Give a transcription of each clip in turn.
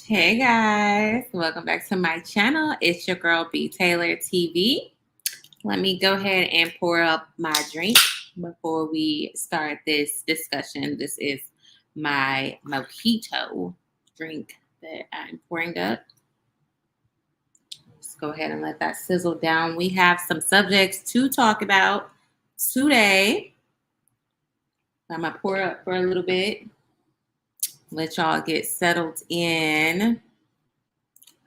Hey guys, welcome back to my channel. It's your girl B Taylor TV. Let me go ahead and pour up my drink before we start this discussion. This is my mojito drink that I'm pouring up. Let's go ahead and let that sizzle down. We have some subjects to talk about today. I'm gonna pour up for a little bit. Let y'all get settled in.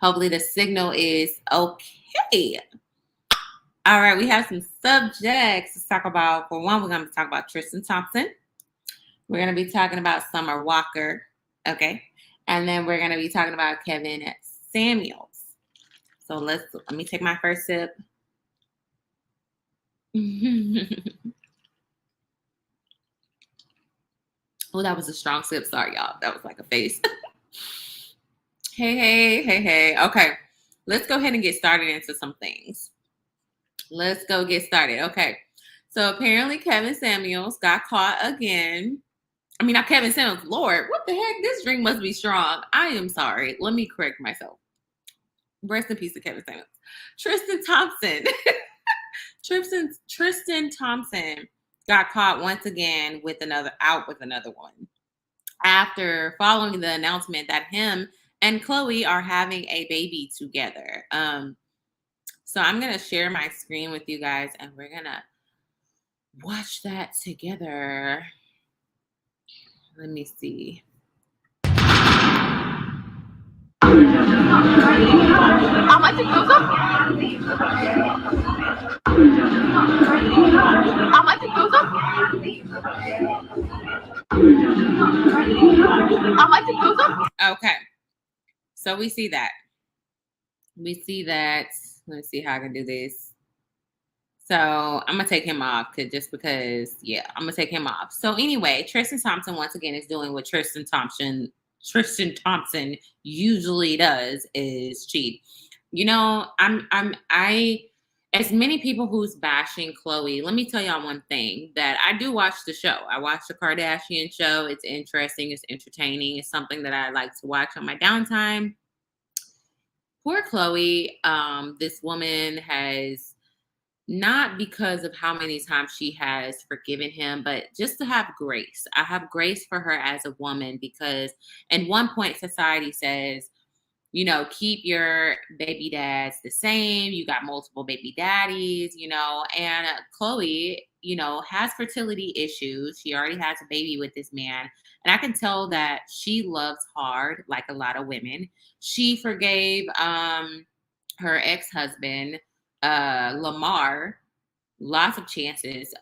Hopefully the signal is okay. All right, we have some subjects to talk about. For one, we're going to talk about Tristan Thompson. We're going to be talking about Summer Walker. Okay. And then we're going to be talking about Kevin Samuels. So let me take my first sip. Oh, that was a strong sip. Sorry, y'all. That was like a face. Hey. Okay. Let's go ahead and get started into some things. Let's go get started. Okay. So apparently Kevin Samuels got caught again. I mean, not Kevin Samuels. Lord, what the heck? This drink must be strong. I am sorry. Let me correct myself. Rest in peace to Kevin Samuels. Tristan Thompson. Tristan Thompson got caught once again with another one. After following the announcement that him and Khloe are having a baby together. So I'm going to share my screen with you guys and we're going to watch that together. Let me see. Okay. So we see that. Let's see how I can do this. So I'm going to take him off because I'm going to take him off. So anyway, Tristan Thompson once again is doing what Tristan Thompson usually does, is cheat. You know, I as many people who's bashing Khloe, let me tell y'all one thing, that I do watch the show. I watch the Kardashian show. It's interesting. It's entertaining. It's something that I like to watch on my downtime. Poor Khloe. This woman has, not because of how many times she has forgiven him, but just to have grace. I have grace for her as a woman because at one point society says, you know, keep your baby dads the same. You got multiple baby daddies, you know, and Khloe, you know, has fertility issues. She already has a baby with this man. And I can tell that she loves hard, like a lot of women. She forgave her ex-husband, Lamar, lots of chances.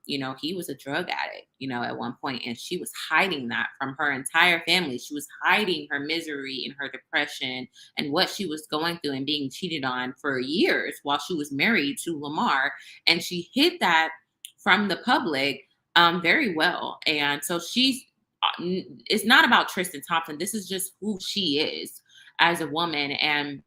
You know, he was a drug addict, you know, at one point, and she was hiding that from her entire family. She was hiding her misery and her depression and what she was going through and being cheated on for years while she was married to Lamar. And she hid that from the public very well. And so it's not about Tristan Thompson. This is just who she is as a woman. And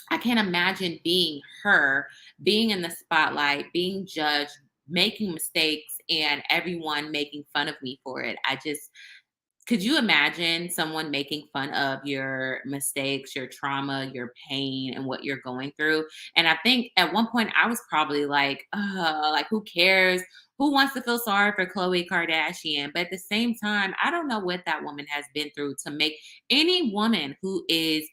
I can't imagine being her, being in the spotlight, being judged, making mistakes, and everyone making fun of me for it. Could you imagine someone making fun of your mistakes, your trauma, your pain, and what you're going through? And I think at one point I was probably like who cares? Who wants to feel sorry for Khloe Kardashian? But at the same time, I don't know what that woman has been through to make any woman who is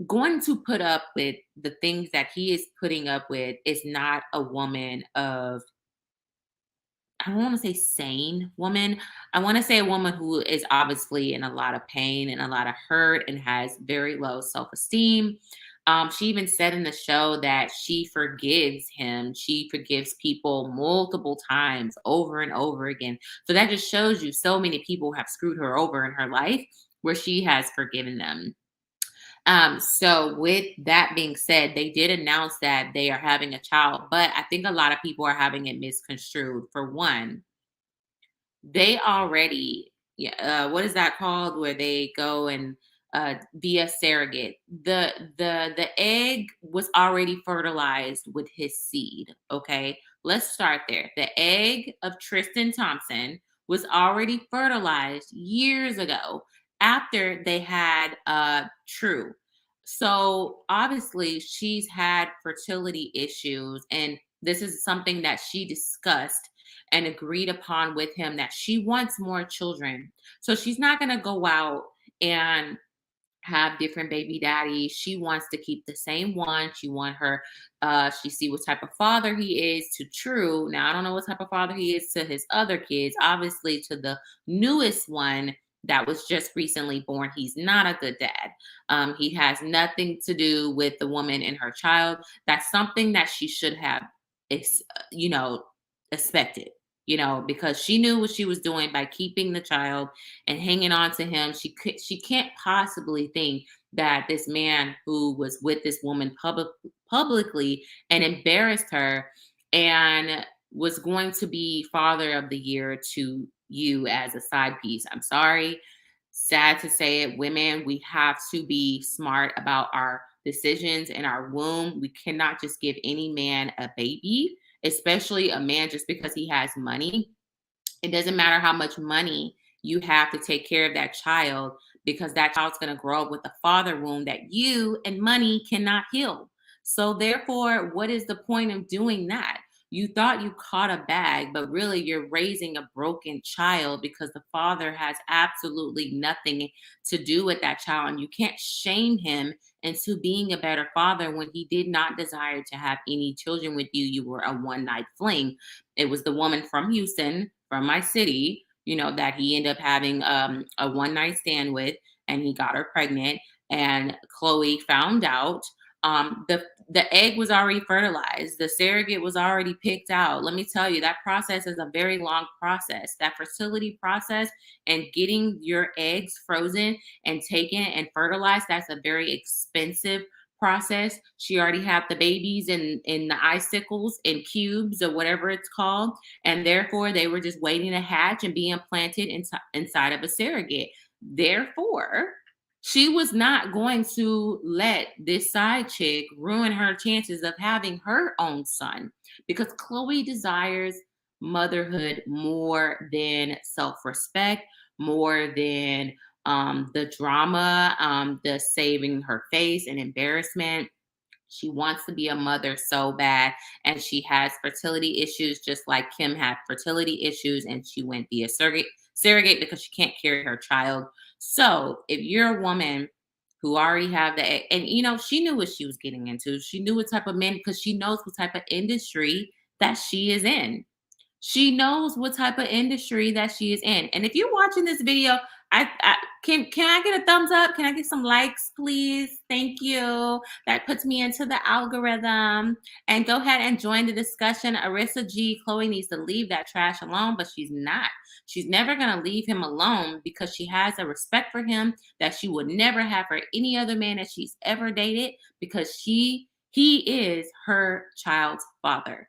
going to put up with the things that he is putting up with is not a woman of, I don't want to say sane woman. I want to say a woman who is obviously in a lot of pain and a lot of hurt and has very low self-esteem. She even said in the show that she forgives him. She forgives people multiple times over and over again. So that just shows you so many people have screwed her over in her life where she has forgiven them. So with that being said, they did announce that they are having a child, but I think a lot of people are having it misconstrued. For one, they already, what is that called? Where they go and be a surrogate. The egg was already fertilized with his seed. Okay, let's start there. The egg of Tristan Thompson was already fertilized years ago. after they had True. So obviously she's had fertility issues, and this is something that she discussed and agreed upon with him, that she wants more children. So she's not going to go out and have different baby daddies. She wants to keep the same one. She want her she see what type of father he is to True. Now I don't know what type of father he is to his other kids. Obviously to the newest one that was just recently born, he's not a good dad. He has nothing to do with the woman and her child. That's something that she should have you know, expected, because she knew what she was doing by keeping the child and hanging on to him. She can't possibly think that this man who was with this woman publicly and embarrassed her and was going to be father of the year to you as a side piece. I'm sorry. Sad to say it, women, we have to be smart about our decisions in our womb. We cannot just give any man a baby, especially a man, just because he has money. It doesn't matter how much money you have to take care of that child, because that child's going to grow up with a father wound that you and money cannot heal. So therefore, what is the point of doing that? You thought you caught a bag, but really you're raising a broken child, because the father has absolutely nothing to do with that child. And you can't shame him into being a better father when he did not desire to have any children with you. You were a one night fling. It was the woman from Houston, from my city, that he ended up having a one night stand with, and he got her pregnant. And Khloe found out. The egg was already fertilized. The surrogate was already picked out. Let me tell you, that process is a very long process. That fertility process and getting your eggs frozen and taken and fertilized, that's a very expensive process. She already had the babies in the icicles in cubes or whatever it's called, and therefore they were just waiting to hatch and be implanted inside of a surrogate. Therefore, she was not going to let this side chick ruin her chances of having her own son, because Khloe desires motherhood more than self-respect, more than the drama, the saving her face and embarrassment. She wants to be a mother so bad, and she has fertility issues, just like Kim had fertility issues, and she went via surrogate because she can't carry her child. So, if you're a woman who already have the, and she knew what she was getting into. She knew what type of men, because she knows what type of industry that she is in. She knows what type of industry that she is in. And if you're watching this video, I can I get a thumbs up? Can I get some likes, please? Thank you. That puts me into the algorithm. And go ahead and join the discussion. Arissa G, Khloe needs to leave that trash alone, but she's not. She's never going to leave him alone, because she has a respect for him that she would never have for any other man that she's ever dated, because he is her child's father.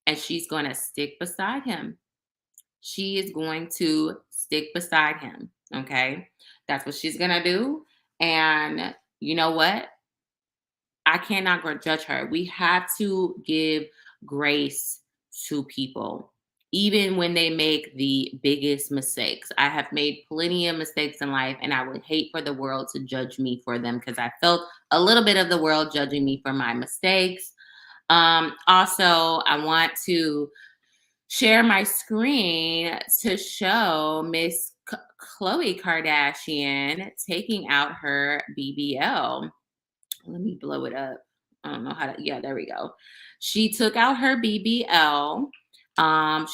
And she's going to stick beside him. She is going to stick beside him. Okay. That's what she's going to do. And you know what? I cannot judge her. We have to give grace to people, even when they make the biggest mistakes. I have made plenty of mistakes in life, and I would hate for the world to judge me for them, because I felt a little bit of the world judging me for my mistakes. Also, I want to share my screen to show Miss Khloe Kardashian taking out her BBL. Let me blow it up. I don't know how to. Yeah, there we go. She took out her BBL.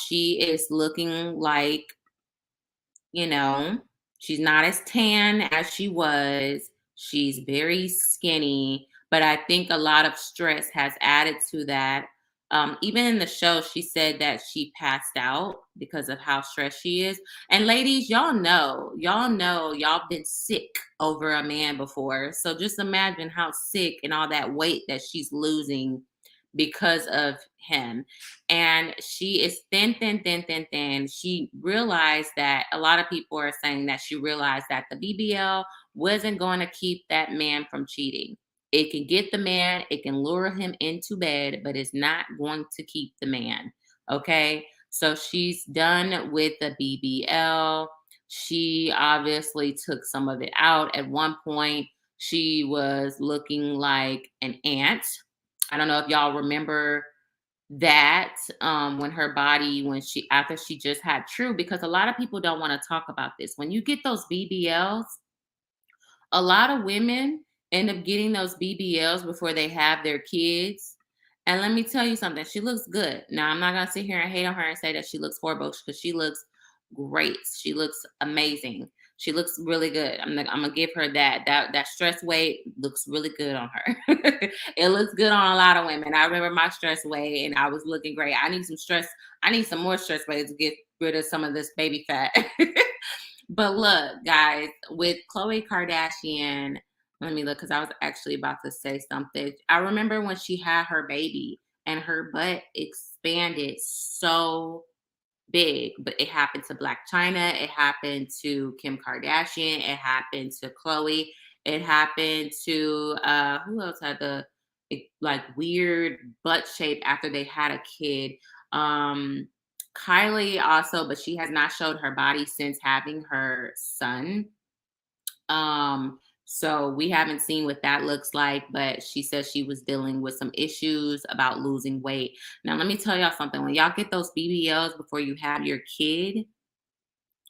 She is looking like, she's not as tan as she was. She's very skinny, but I think a lot of stress has added to that. Even in the show, she said that she passed out because of how stressed she is. And ladies, y'all been sick over a man before. So just imagine how sick and all that weight that she's losing because of him. And she is thin, thin, thin, thin, thin. She realized that a lot of people are saying that she realized that the BBL wasn't going to keep that man from cheating. It can get the man, it can lure him into bed, but it's not going to keep the man. Okay. So she's done with the BBL. She obviously took some of it out. At one point, she was looking like an ant. I don't know if y'all remember that, when her body, when she, after she just had True, because a lot of people don't want to talk about this. When you get those BBLs, a lot of women end up getting those BBLs before they have their kids. And let me tell you something, she looks good. Now, I'm not going to sit here and hate on her and say that she looks horrible, because she looks great. She looks amazing. She looks really good. I'm gonna give her that. That stress weight looks really good on her. It looks good on a lot of women. I remember my stress weight, and I was looking great. I need some stress. I need some more stress weight to get rid of some of this baby fat. But look, guys, with Khloe Kardashian, let me look, because I was actually about to say something. I remember when she had her baby and her butt expanded so big, but it happened to Black China, it happened to Kim Kardashian, it happened to Khloe, it happened to who else had the like weird butt shape after they had a kid? Um Kylie also, but she has not showed her body since having her son. So we haven't seen what that looks like, but she says she was dealing with some issues about losing weight. Now, let me tell y'all something. When y'all get those BBLs before you have your kid,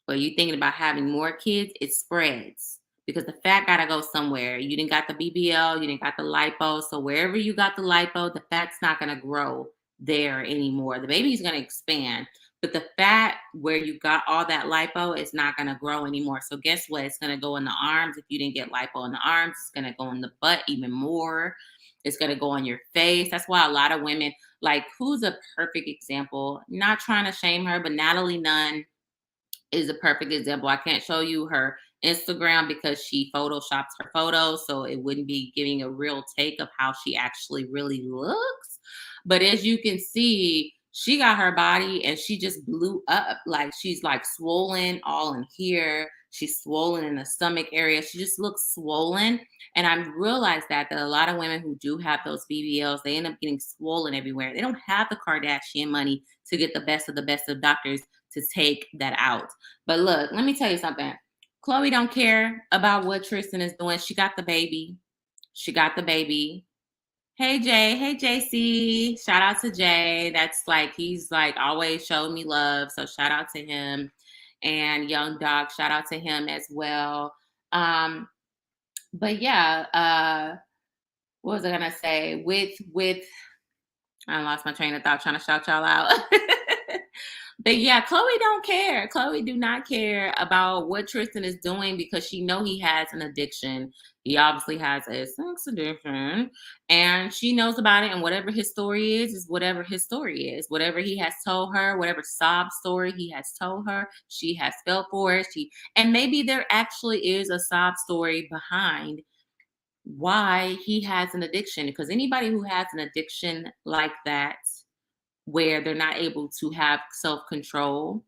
or you thinking about having more kids, it spreads because the fat gotta go somewhere. You didn't got the BBL, you didn't got the lipo. So wherever you got the lipo, the fat's not gonna grow there anymore. The baby's gonna expand, but the fat where you got all that lipo is not gonna grow anymore. So guess what? It's gonna go in the arms. If you didn't get lipo in the arms, it's gonna go in the butt even more. It's gonna go on your face. That's why a lot of women, like, who's a perfect example? Not trying to shame her, but Natalie Nunn is a perfect example. I can't show you her Instagram because she photoshops her photos, so it wouldn't be giving a real take of how she actually really looks. But as you can see, she got her body and she just blew up. Like, she's like swollen all in here. She's swollen in the stomach area. She just looks swollen. And I realized that a lot of women who do have those BBLs, they end up getting swollen everywhere. They don't have the Kardashian money to get the best of doctors to take that out. But look, let me tell you something. Khloe don't care about what Tristan is doing. She got the baby. She got the baby. Hey Jay, hey JC. Shout out to Jay. That's like, he's like always showed me love. So shout out to him. And Young Dog, shout out to him as well. But yeah, what was I gonna say? With I lost my train of thought trying to shout y'all out. But yeah, Khloe don't care. Khloe do not care about what Tristan is doing because she know he has an addiction. He obviously has a sex addiction, and she knows about it. And whatever his story is whatever his story is. Whatever he has told her, whatever sob story he has told her, she has felt for it. And maybe there actually is a sob story behind why he has an addiction. Because anybody who has an addiction like that, where they're not able to have self control.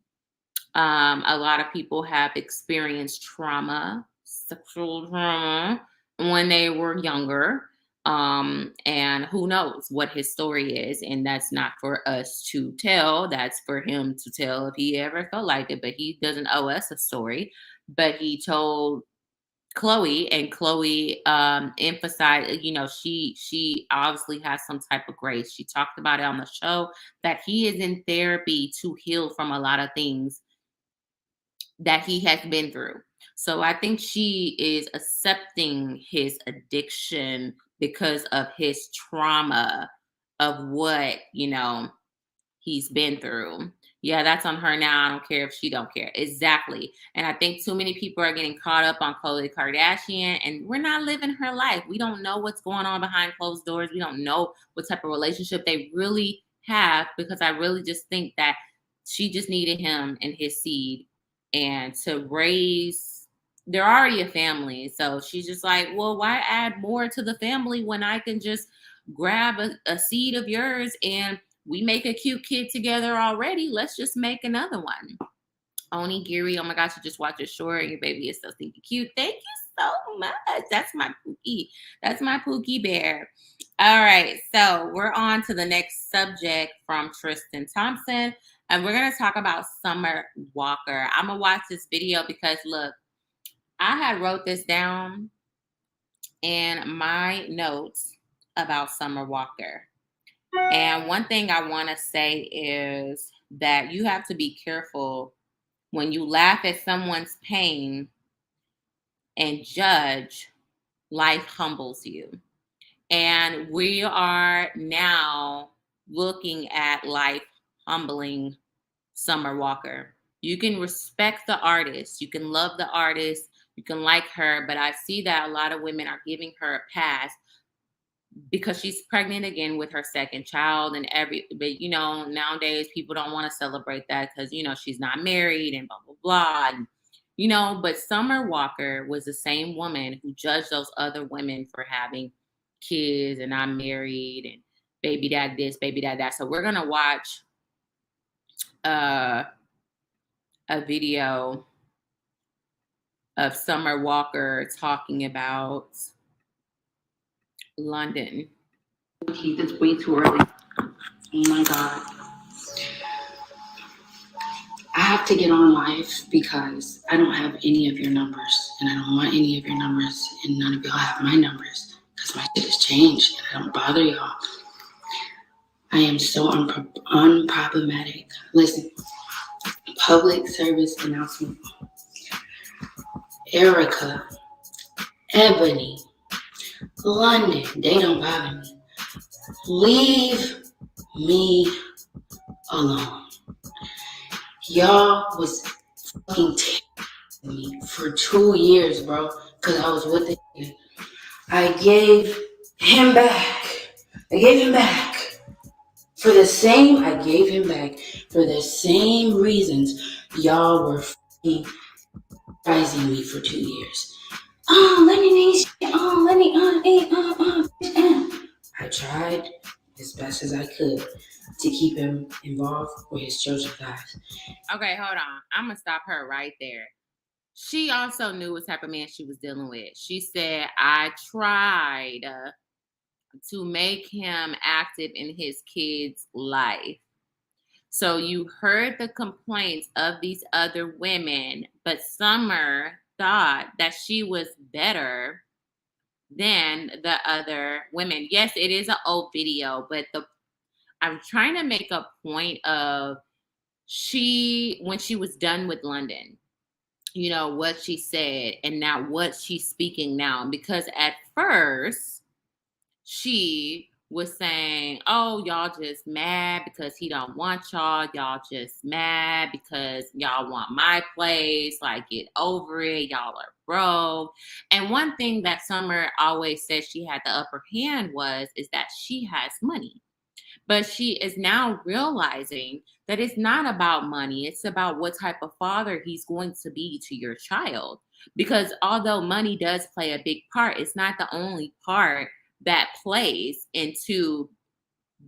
A lot of people have experienced trauma, sexual trauma, when they were younger. And who knows what his story is. And that's not for us to tell. That's for him to tell if he ever felt like it. But he doesn't owe us a story. But he told Khloe, and Khloe emphasized, she obviously has some type of grace. She talked about it on the show that he is in therapy to heal from a lot of things that he has been through. So I think she is accepting his addiction because of his trauma of what, he's been through. Yeah, that's on her now. I don't care if she don't care. Exactly. And I think too many people are getting caught up on Khloe Kardashian, and we're not living her life. We don't know what's going on behind closed doors. We don't know what type of relationship they really have, because I really just think that she just needed him and his seed, and to raise, they're already a family. So she's just like, well, why add more to the family when I can just grab a seed of yours, and we make a cute kid together already. Let's just make another one. Onigiri, oh my gosh, you just watched it short and your baby is so stinky cute. Thank you so much. That's my Pookie. That's my Pookie bear. All right, so we're on to the next subject from Tristan Thompson. And we're going to talk about Summer Walker. I'm going to watch this video because look, I had wrote this down in my notes about Summer Walker. And one thing I want to say is that you have to be careful when you laugh at someone's pain and judge, life humbles you. And we are now looking at life humbling Summer Walker. You can respect the artist, you can love the artist, you can like her, but I see that a lot of women are giving her a pass because she's pregnant again with her second child but nowadays people don't want to celebrate that because she's not married and blah blah blah but Summer Walker was the same woman who judged those other women for having kids and not married and baby dad this, baby dad that. So we're gonna watch a video of Summer Walker talking about London. Keith, it's way too early. Oh my God. I have to get on live because I don't have any of your numbers and I don't want any of your numbers and none of y'all have my numbers because my shit has changed and I don't bother y'all. I am so unproblematic. Listen, public service announcement. Erica, Ebony, London, they don't bother me. Leave me alone. Y'all was fucking texting me for 2 years, bro, because I was with him. I gave him back for the same reasons y'all were fucking rising me for 2 years. Let me I tried as best as I could to keep him involved with his children's lives. Okay, hold on. I'm going to stop her right there. She also knew what type of man she was dealing with. She said, I tried to make him active in his kid's life. So you heard the complaints of these other women, but Summer thought that she was better than the other women. Yes, it is an old video, but I'm trying to make a point of when she was done with London, what she said and now what she's speaking now. Because at first she was saying, oh, y'all just mad because he don't want y'all. Y'all just mad because y'all want my place. Like, get over it. Y'all are broke. And one thing that Summer always said she had the upper hand is that she has money. But she is now realizing that it's not about money. It's about what type of father he's going to be to your child. Because although money does play a big part, it's not the only part that plays into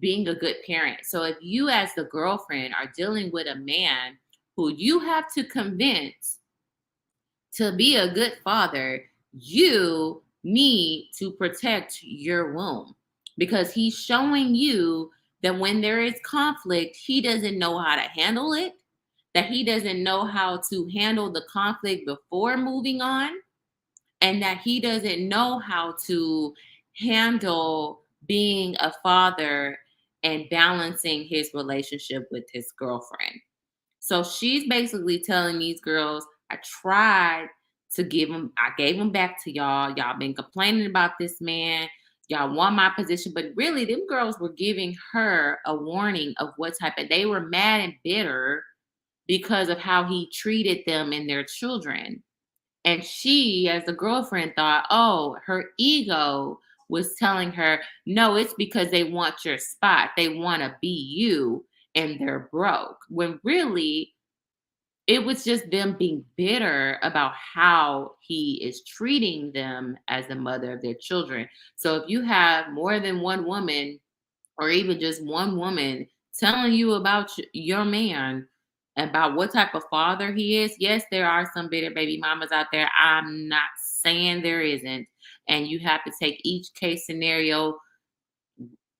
being a good parent. So if you as the girlfriend are dealing with a man who you have to convince to be a good father, you need to protect your womb because he's showing you that when there is conflict, he doesn't know how to handle it, that he doesn't know how to handle the conflict before moving on, and that he doesn't know how to handle being a father and balancing his relationship with his girlfriend. So she's basically telling these girls, I gave him back to y'all. Y'all been complaining about this man. Y'all want my position. But really, them girls were giving her a warning of they were mad and bitter because of how he treated them and their children. And she, as the girlfriend, thought, oh, her ego was telling her, no, it's because they want your spot. They want to be you and they're broke. When really, it was just them being bitter about how he is treating them as the mother of their children. So if you have more than one woman or even just one woman telling you about your man, about what type of father he is, yes, there are some bitter baby mamas out there. I'm not saying there isn't. And you have to take each case scenario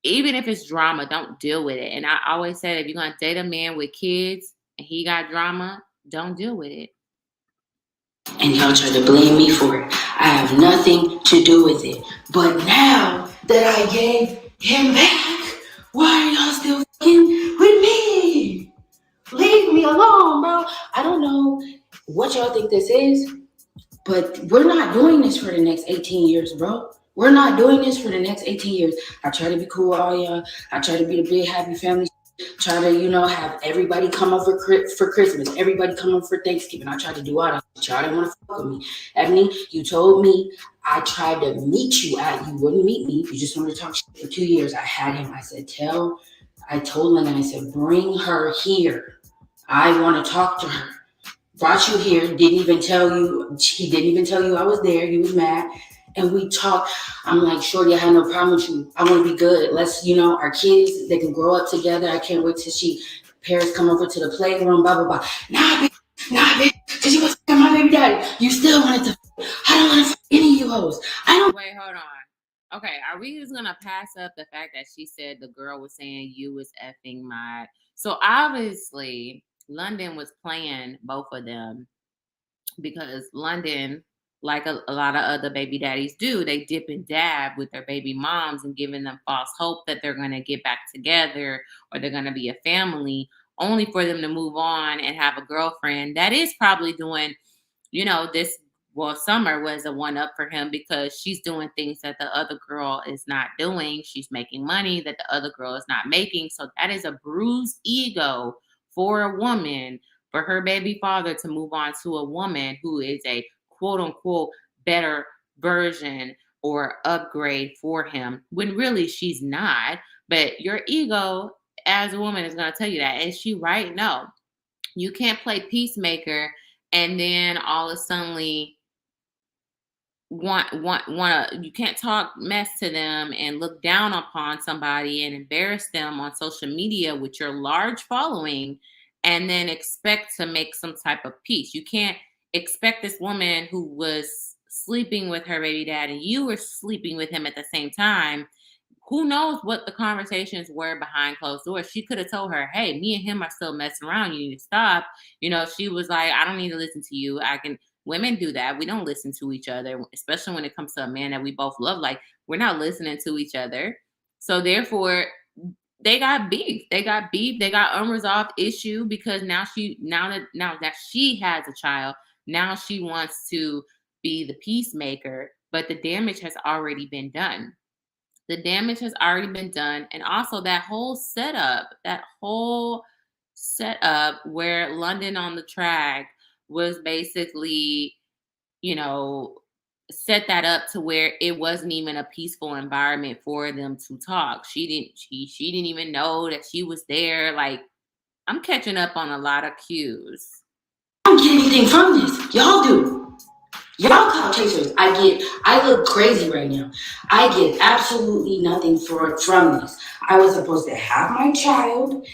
even if it's drama, don't deal with it. And I always said, if you're gonna date a man with kids and he got drama, don't deal with it. And y'all try to blame me for it. I have nothing to do with it. But now that I gave him back, why are y'all still fucking with me? Leave me alone, bro. I don't know what y'all think this is, but we're not doing this for the next 18 years, bro. We're not doing this for the next 18 years. I try to be cool with all y'all. I try to be the big happy family. Try to, have everybody come over for Christmas. Everybody come over for Thanksgiving. I tried to do all that. Y'all didn't want to fuck with me. Ebony, you told me I tried to meet you you wouldn't meet me. You just wanted to talk shit for 2 years. I had him. I said, I told Lynn, I said, bring her here. I want to talk to her. Brought you here, he didn't even tell you I was there. You was mad. And we talked. I'm like, shorty, I had no problem with you. I want to be good. Let's, our kids, they can grow up together. I can't wait till parents come over to the playgroom, blah, blah, blah. Nah, bitch, because you was fucking my baby daddy. You still wanted to. I don't want to fuck any of you hoes. I don't. Wait, hold on. Okay, are we just gonna pass up the fact that she said the girl was saying you was effing my? So obviously, London was playing both of them because London, like a lot of other baby daddies do, they dip and dab with their baby moms and giving them false hope that they're going to get back together or they're going to be a family, only for them to move on and have a girlfriend that is probably doing, this. Well, Summer was a one up for him because she's doing things that the other girl is not doing. She's making money that the other girl is not making. So that is a bruised ego for a woman, for her baby father to move on to a woman who is a quote unquote better version or upgrade for him, when really she's not. But your ego as a woman is going to tell you that. Is she right? No. You can't play peacemaker and then all of a sudden want to, you can't talk mess to them and look down upon somebody and embarrass them on social media with your large following and then expect to make some type of peace. You can't expect this woman who was sleeping with her baby dad and you were sleeping with him at the same time. Who knows what the conversations were behind closed doors? She could have told her, hey, me and him are still messing around. You need to stop. She was like, I don't need to listen to you. Women do that. We don't listen to each other, especially when it comes to a man that we both love. Like, we're not listening to each other. So therefore, they got beef. They got unresolved issue because now that she has a child, now she wants to be the peacemaker, but the damage has already been done. The damage has already been done. And also that whole setup where London on the track was basically, set that up to where it wasn't even a peaceful environment for them to talk. She didn't even know that she was there. Like, I'm catching up on a lot of cues. I don't get anything from this. Y'all do. Y'all clout chasers. I look crazy right now. I get absolutely nothing from this. I was supposed to have my child,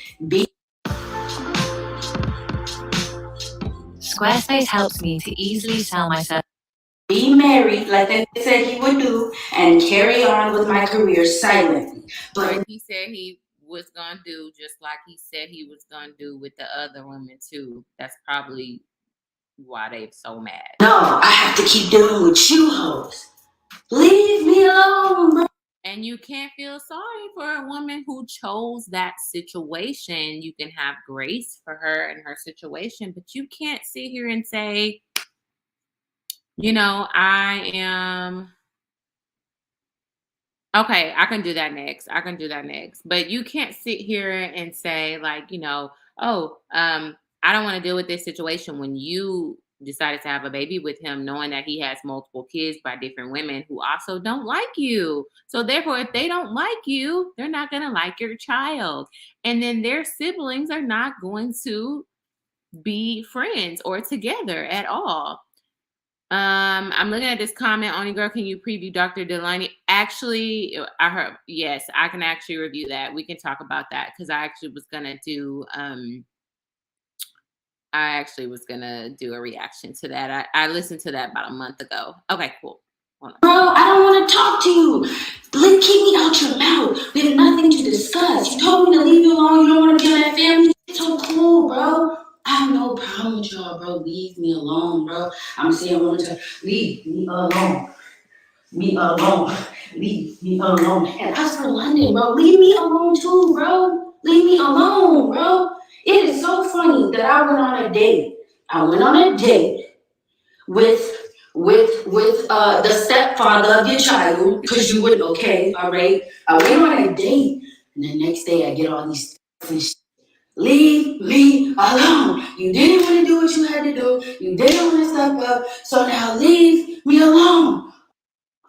Squarespace helps me to easily sell myself, be married like they said he would do, and carry on with my career silently. But he said he was gonna do just like he said he was gonna do with the other women too. That's probably why they're so mad. No, I have to keep dealing with you hoes. Leave me alone, bro. And you can't feel sorry for a woman who chose that situation. You can have grace for her and her situation, but you can't sit here and say, I am okay. I can do that next. But you can't sit here and say like, I don't want to deal with this situation when you decided to have a baby with him, knowing that he has multiple kids by different women who also don't like you. So therefore, if they don't like you, they're not going to like your child. And then their siblings are not going to be friends or together at all. I'm looking at this comment. Only girl, can you preview Dr. Delaney? Actually, I heard, yes, I can actually review that. We can talk about that because I actually was going to do a reaction to that. I listened to that about a month ago. Okay, cool. Hold on. Bro, I don't want to talk to you. Keep me out your mouth. We have nothing to discuss. You told me to leave you alone. You don't want to be on that family. It's so cool, bro. I have no problem with y'all, bro. Leave me alone, bro. I'm saying one time, leave me alone. Me alone. Leave me alone. And as for London, bro, leave me alone too, bro. Leave me alone, bro. It is so funny that I went on a date. I went on a date with the stepfather of your child, because you wouldn't, okay, all right. I went on a date, and the next day I get all these shit. Leave me alone. You didn't want to do what you had to do. You didn't want to step up. So now leave me alone.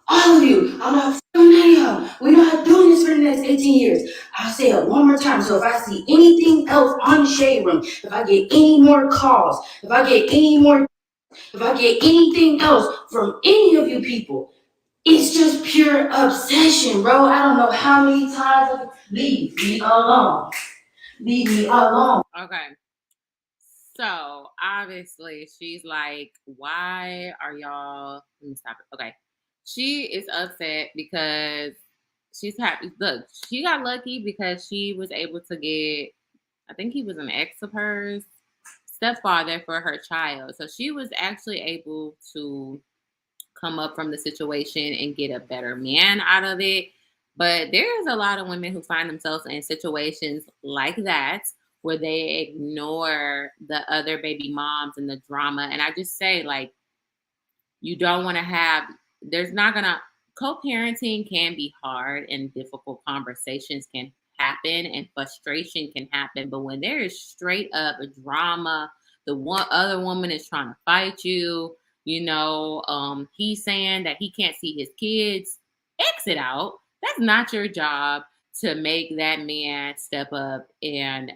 All of you. I'm not f***ing y'all. We're not doing this for the next 18 years. I'll say it one more time. So if I see anything else on the shade room, if I get any more calls, if I get anything else from any of you people, it's just pure obsession, bro. I don't know how many times. Leave me alone. Leave me alone. Okay. So obviously she's like, why are y'all, let me stop it. Okay. She is upset because she's happy. Look, she got lucky because she was able to get, I think he was an ex of hers, stepfather for her child. So she was actually able to come up from the situation and get a better man out of it. But there's a lot of women who find themselves in situations like that where they ignore the other baby moms and the drama. And I just say, like, you don't want to have, there's not going to, co-parenting can be hard and difficult conversations can happen and frustration can happen. But when there is straight up a drama, the one other woman is trying to fight you, he's saying that he can't see his kids, exit out. That's not your job to make that man step up and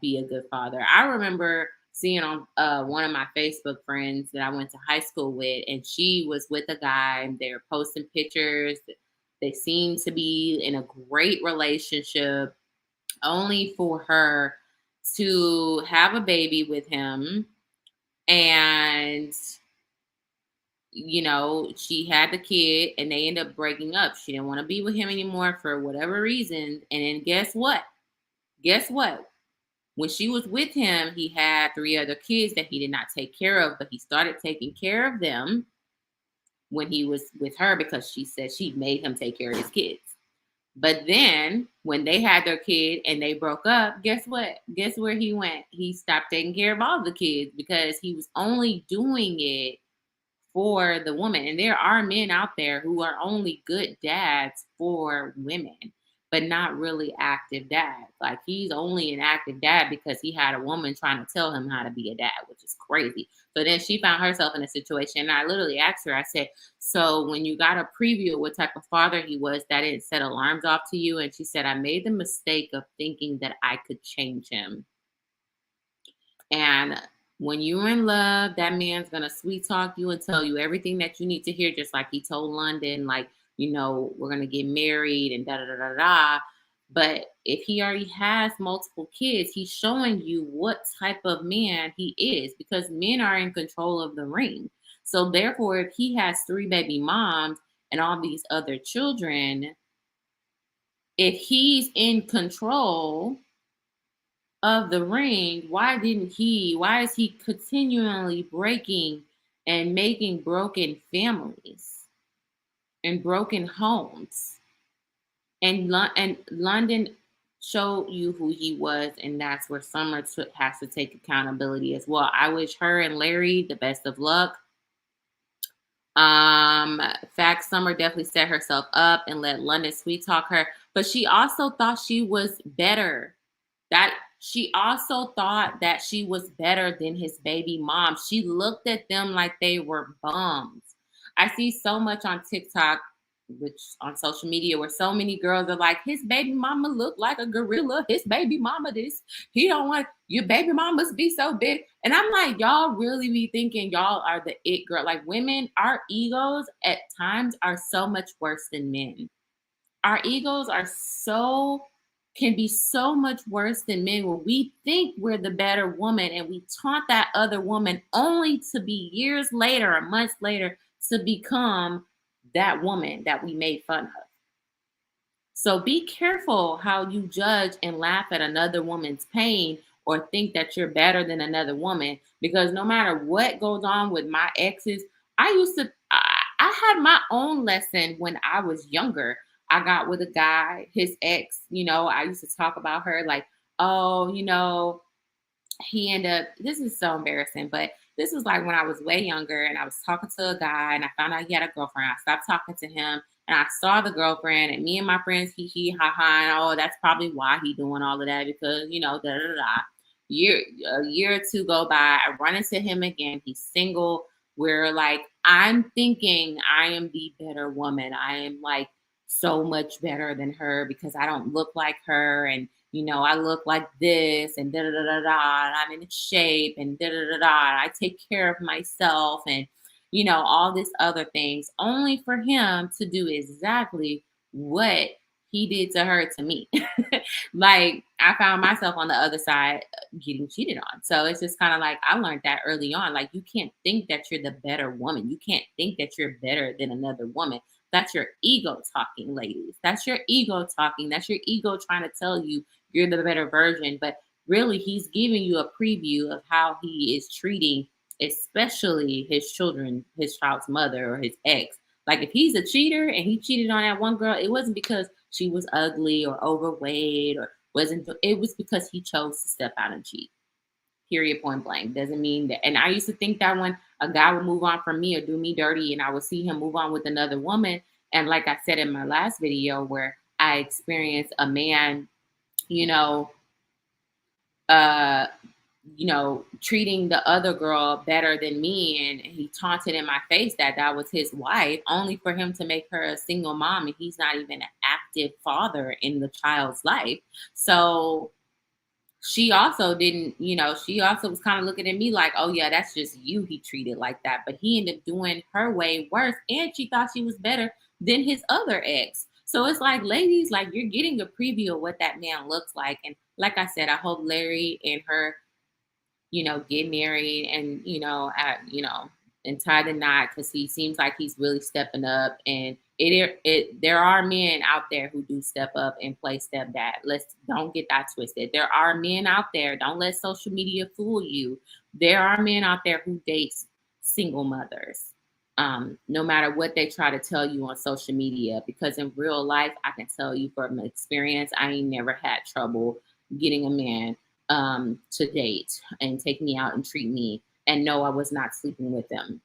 be a good father. I remember seeing on one of my Facebook friends that I went to high school with, and she was with a guy, and they were posting pictures. They seemed to be in a great relationship, only for her to have a baby with him. And, she had the kid, and they ended up breaking up. She didn't want to be with him anymore for whatever reason. And then guess what? When she was with him, he had 3 other kids that he did not take care of, but he started taking care of them when he was with her because she said she made him take care of his kids. But then when they had their kid and they broke up, guess what? Guess where he went? He stopped taking care of all the kids because he was only doing it for the woman. And there are men out there who are only good dads for women, but not really active dads. Like, he's only an active dad because he had a woman trying to tell him how to be a dad, which is crazy. So then she found herself in a situation, and I literally asked her, I said, so when you got a preview of what type of father he was, that didn't set alarms off to you? And she said, I made the mistake of thinking that I could change him. And when you're in love, that man's going to sweet talk you and tell you everything that you need to hear, just like he told London, like, we're going to get married and da-da-da-da-da. But if he already has multiple kids, he's showing you what type of man he is, because men are in control of the ring. So therefore, if he has 3 baby moms and all these other children, if he's in control of the ring, why is he continually breaking and making broken families and broken homes? And London showed you who he was, and that's where Summer has to take accountability as well. I wish her and Larry the best of luck. Fact, Summer definitely set herself up and let London sweet talk her, but she also thought she was better. She also thought that she was better than his baby mom. She looked at them like they were bums. I see so much on TikTok, which on social media, where so many girls are like, his baby mama looked like a gorilla. His baby mama this. He don't want, your baby mamas be so big. And I'm like, y'all really be thinking y'all are the it girl. Like, women, our egos at times are so much worse than men. Our egos can be so much worse than men, where we think we're the better woman and we taunt that other woman only to be years later or months later to become that woman that we made fun of. So be careful how you judge and laugh at another woman's pain or think that you're better than another woman, because no matter what goes on with my exes, I had my own lesson when I was younger. I got with a guy, his ex, I used to talk about her like, oh, he ended up, this is so embarrassing, but this was like when I was way younger and I was talking to a guy and I found out he had a girlfriend. I stopped talking to him and I saw the girlfriend and me and my friends, hee ha ha, and oh, that's probably why he doing all of that because, da da da. A year or two go by, I run into him again. He's single. We're like, I'm thinking I am the better woman. I am like so much better than her because I don't look like her and I look like this and da da da da da. And I'm in shape and da da da da. I take care of myself and all these other things, only for him to do exactly what he did to her to me. Like I found myself on the other side getting cheated on. So it's just kind of like I learned that early on. Like you can't think that you're the better woman. You can't think that you're better than another woman. That's your ego talking, ladies. That's your ego talking. That's your ego trying to tell you you're the better version. But really, he's giving you a preview of how he is treating, especially his children, his child's mother or his ex. Like if he's a cheater and he cheated on that one girl, it wasn't because she was ugly or overweight or wasn't, it was because he chose to step out and cheat. Period, point blank. Doesn't mean that. And I used to think that when a guy would move on from me or do me dirty and I would see him move on with another woman. And like I said in my last video where I experienced a man, you know, uh, treating the other girl better than me. And he taunted in my face that that was his wife, only for him to make her a single mom. And he's not even an active father in the child's life. So she also didn't, she also was kind of looking at me like, oh yeah, that's just you he treated like that. But he ended up doing her way worse. And she thought she was better than his other ex. So it's like, ladies, like you're getting a preview of what that man looks like. And like I said, I hope Larry and her, get married and, and tie the knot because he seems like he's really stepping up. And there are men out there who do step up and play stepdad. Don't get that twisted. There are men out there. Don't let social media fool you. There are men out there who date single mothers. No matter what they try to tell you on social media, because in real life, I can tell you from experience, I ain't never had trouble getting a man to date and take me out and treat me and know I was not sleeping with them.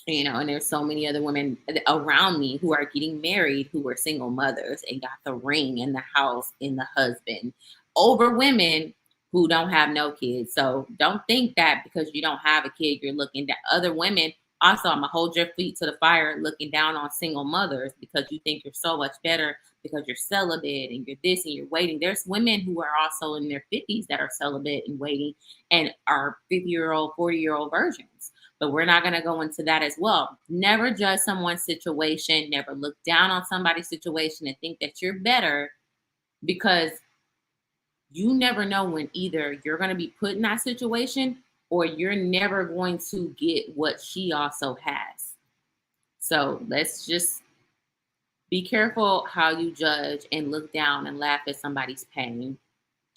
And there's so many other women around me who are getting married, who are single mothers and got the ring and the house and the husband over women who don't have no kids. So don't think that because you don't have a kid, you're looking at other women. Also, I'm gonna hold your feet to the fire looking down on single mothers because you think you're so much better because you're celibate and you're this and you're waiting. There's women who are also in their 50s that are celibate and waiting and are 50-year-old, 40-year-old virgins. But we're not going to go into that as well. Never judge someone's situation. Never look down on somebody's situation and think that you're better, because you never know when either you're going to be put in that situation or you're never going to get what she also has. So let's just be careful how you judge and look down and laugh at somebody's pain.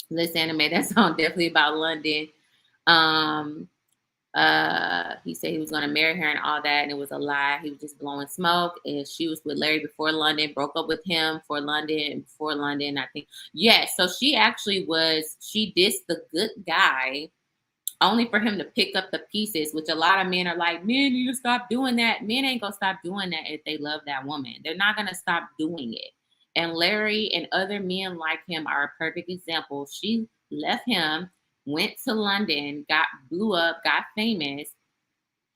This anime, that song definitely about London. He said he was going to marry her and all that, and it was a lie. He was just blowing smoke, and she was with Larry before London, broke up with him for London, before London, I think. Yes, so she dissed the good guy only for him to pick up the pieces, which a lot of men are like, men need to stop doing that. Men ain't gonna stop doing that if they love that woman. They're not gonna stop doing it. And Larry and other men like him are a perfect example. She left him, went to London, blew up, got famous,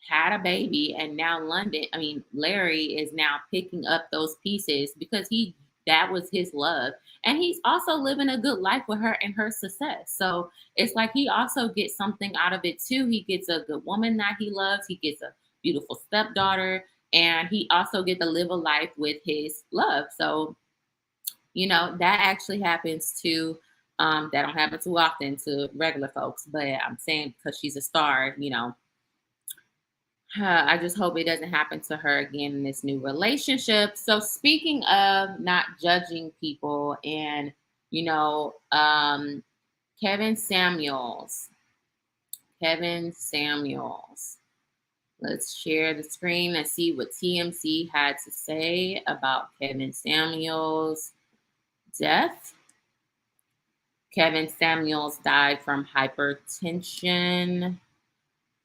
had a baby, and now Larry is now picking up those pieces because that was his love. And he's also living a good life with her and her success. So it's like he also gets something out of it too. He gets a good woman that he loves. He gets a beautiful stepdaughter, and he also gets to live a life with his love. So, that actually happens too. That don't happen too often to regular folks, but I'm saying because she's a star, I just hope it doesn't happen to her again in this new relationship. So speaking of not judging people and, you know, Kevin Samuels, Kevin Samuels. Let's share the screen and see what TMZ had to say about Kevin Samuels' death. Kevin Samuels died from hypertension.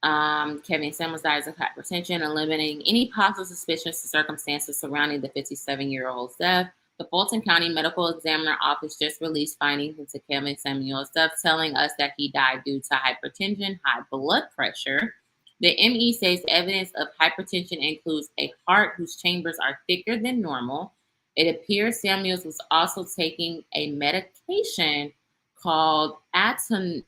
Kevin Samuels dies of hypertension, eliminating any possible suspicions to circumstances surrounding the 57-year-old's death. The Fulton County Medical Examiner Office just released findings into Kevin Samuels' death, telling us that he died due to hypertension, high blood pressure. The ME says evidence of hypertension includes a heart whose chambers are thicker than normal. It appears Samuels was also taking a medication called atenolol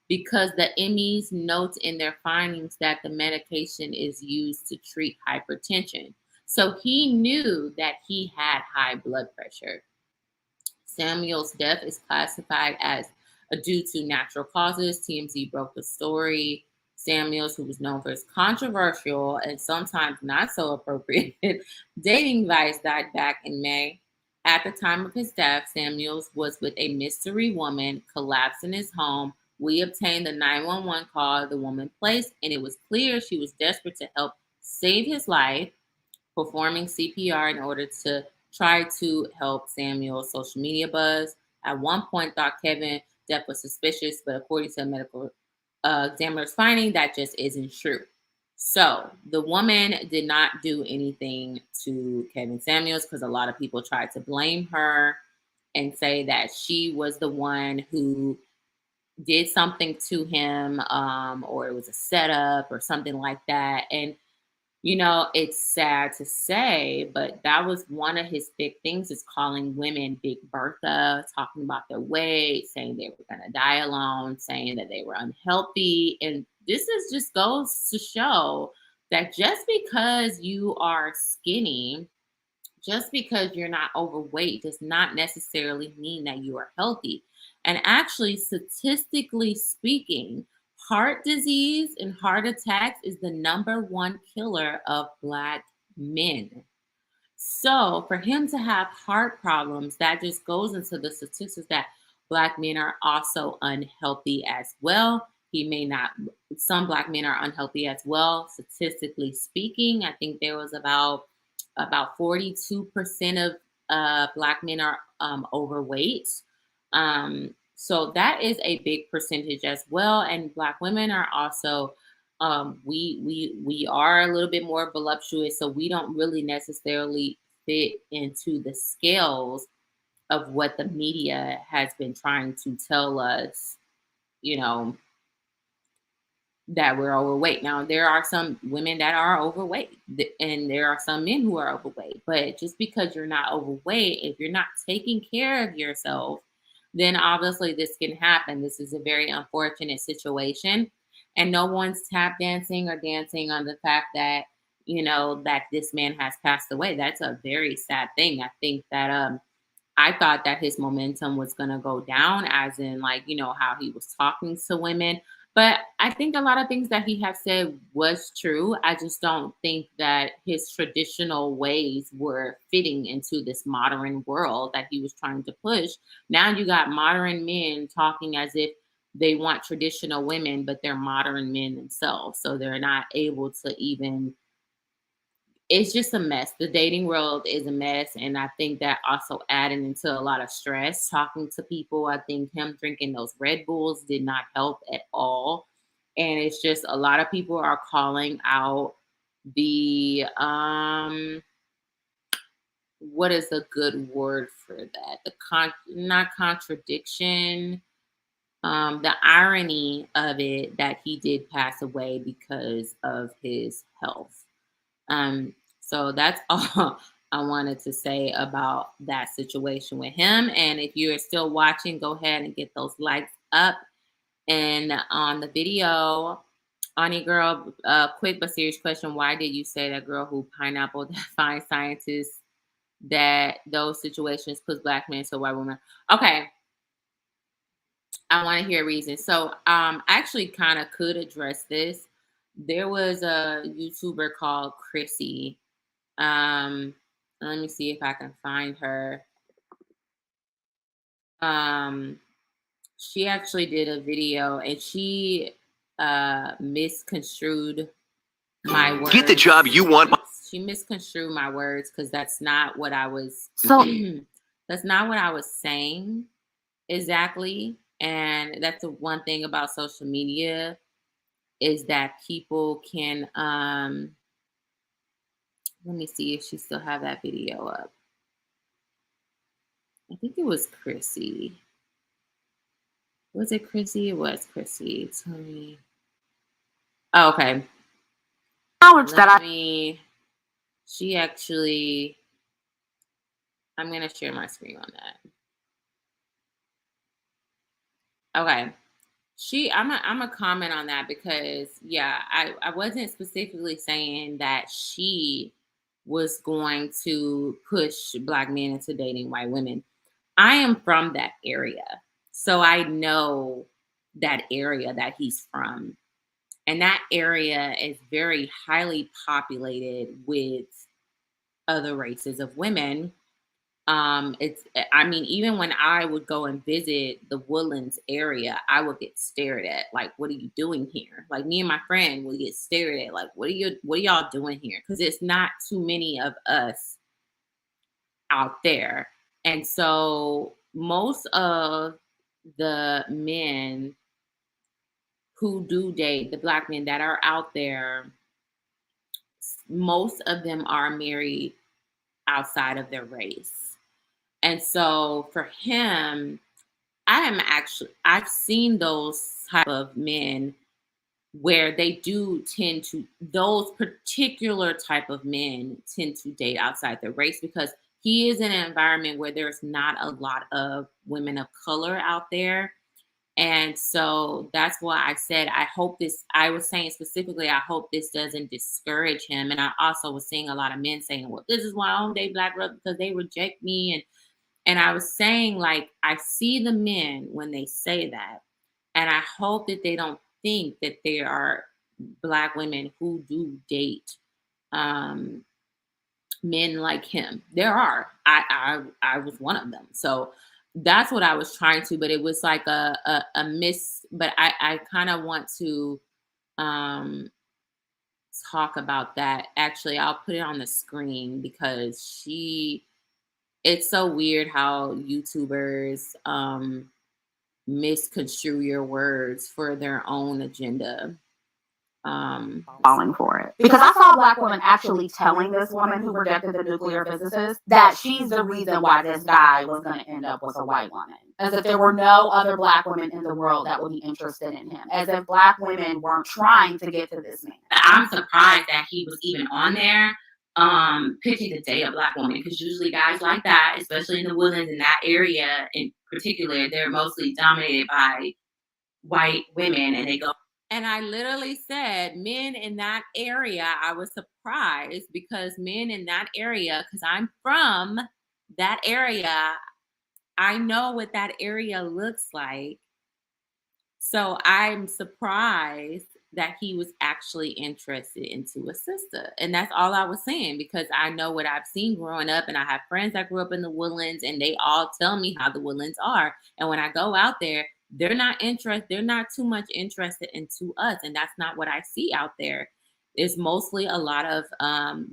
because the MEs note in their findings that the medication is used to treat hypertension. So he knew that he had high blood pressure. Samuel's death is classified as due to natural causes. TMZ broke the story. Samuels, who was known for his controversial and sometimes not so appropriate dating advice, died back in May. At the time of his death, Samuels was with a mystery woman, collapsed in his home. We obtained the 911 call the woman placed, and it was clear she was desperate to help save his life, performing CPR in order to try to help Samuel's social media buzz. At one point, thought Kevin death was suspicious, but according to a medical examiner's finding, that just isn't true. So the woman did not do anything to Kevin Samuels because a lot of people tried to blame her and say that she was the one who did something to him, or it was a setup or something like that. And it's sad to say, but that was one of his big things, is calling women Big Bertha, talking about their weight, saying they were going to die alone, saying that they were unhealthy. And this is just goes to show that just because you are skinny, just because you're not overweight, does not necessarily mean that you are healthy. And actually, statistically speaking, heart disease and heart attacks is the number one killer of Black men. So for him to have heart problems, that just goes into the statistics that Black men are also unhealthy as well. Some Black men are unhealthy as well. Statistically speaking, I think there was about 42% of Black men are overweight. So that is a big percentage as well. And Black women are also, we are a little bit more voluptuous, so we don't really necessarily fit into the scales of what the media has been trying to tell us, that we're overweight. Now, there are some women that are overweight, and there are some men who are overweight. But just because you're not overweight, if you're not taking care of yourself, then obviously this can happen. This is a very unfortunate situation. And no one's tap dancing or dancing on the fact that, that this man has passed away. That's a very sad thing. I think that I thought that his momentum was going to go down, as in, how he was talking to women. But I think a lot of things that he has said was true. I just don't think that his traditional ways were fitting into this modern world that he was trying to push. Now you got modern men talking as if they want traditional women, but they're modern men themselves. So they're not able to even, it's just a mess. The dating world is a mess. And I think that also added into a lot of stress talking to people. I think him drinking those Red Bulls did not help at all. And it's just a lot of people are calling out the, what is a good word for that? Not contradiction, the irony of it that he did pass away because of his health. So that's all I wanted to say about that situation with him. And if you're still watching, go ahead and get those likes up. And on the video, Ani girl, quick but serious question. Why did you say that girl who pineapple defines scientists that those situations puts Black men to white women? Okay. I want to hear a reason. So I actually kind of could address this. there was a YouTuber called Chrissy. Let me see if I can find her. She actually did a video and she misconstrued my words. Get the job you want. She misconstrued my words because that's not what I was So that's not what I was saying exactly. And that's the one thing about social media is that people can let me see if she still have that video up. I think it was Chrissy. Was it Chrissy? It was Chrissy. Tell me. Oh, okay. She actually, I'm gonna share my screen on that. Okay. I'm a comment on that because yeah, I wasn't specifically saying that she was going to push Black men into dating white women. I am from that area. So I know that area that he's from. And that area is very highly populated with other races of women. I mean, even when I would go and visit the Woodlands area, I would get stared at. Like, what are you doing here? Like me and my friend would get stared at. Like, what are y'all doing here? Because it's not too many of us out there. And so most of the men who do date, the Black men that are out there, most of them are married outside of their race. And so for him, I've seen those type of men where those particular type of men tend to date outside their race because he is in an environment where there's not a lot of women of color out there. And so that's why I said, I was saying specifically, I hope this doesn't discourage him. And I also was seeing a lot of men saying, well, this is why I don't date Black brothers because they reject me. And I was saying, like, I see the men when they say that. And I hope that they don't think that there are Black women who do date men like him. There are. I was one of them. So that's what I was trying to, but it was like a miss. But I kind of want to talk about that. Actually, I'll put it on the screen because it's so weird how YouTubers misconstrue your words for their own agenda. Falling for it. Because I saw Black women actually telling this woman who rejected the nuclear physicist that she's the reason why this guy was going to end up with a white woman. As if there were no other Black women in the world that would be interested in him. As if Black women weren't trying to get to this man. I'm surprised that he was even on there pitching to date a Black woman, because usually guys like that, especially in the Woodlands, in that area in particular, they're mostly dominated by white women, and they go. And I literally said, men in that area, I was surprised because men in that area, because I'm from that area, I know what that area looks like. So I'm surprised that he was actually interested into a sister. And that's all I was saying, because I know what I've seen growing up, and I have friends that grew up in the Woodlands, and they all tell me how the Woodlands are. And when I go out there, they're not too much interested into us. And that's not what I see out there. It's mostly a lot of,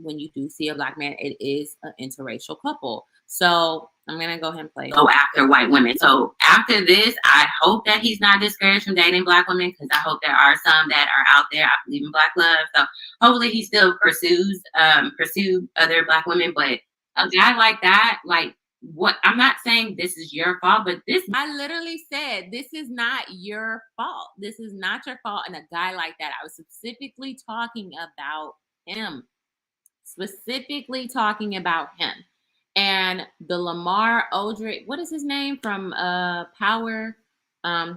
when you do see a Black man, it is an interracial couple. So I'm going to go ahead and play. Go after white women. So after this, I hope that he's not discouraged from dating Black women, because I hope there are some that are out there. I believe in Black love. So hopefully he still pursue other Black women. But a guy like that, like, what, I'm not saying this is your fault, but I literally said, this is not your fault. This is not your fault. And a guy like that, I was specifically talking about him. And the Lamar Odrick, what is his name from Power?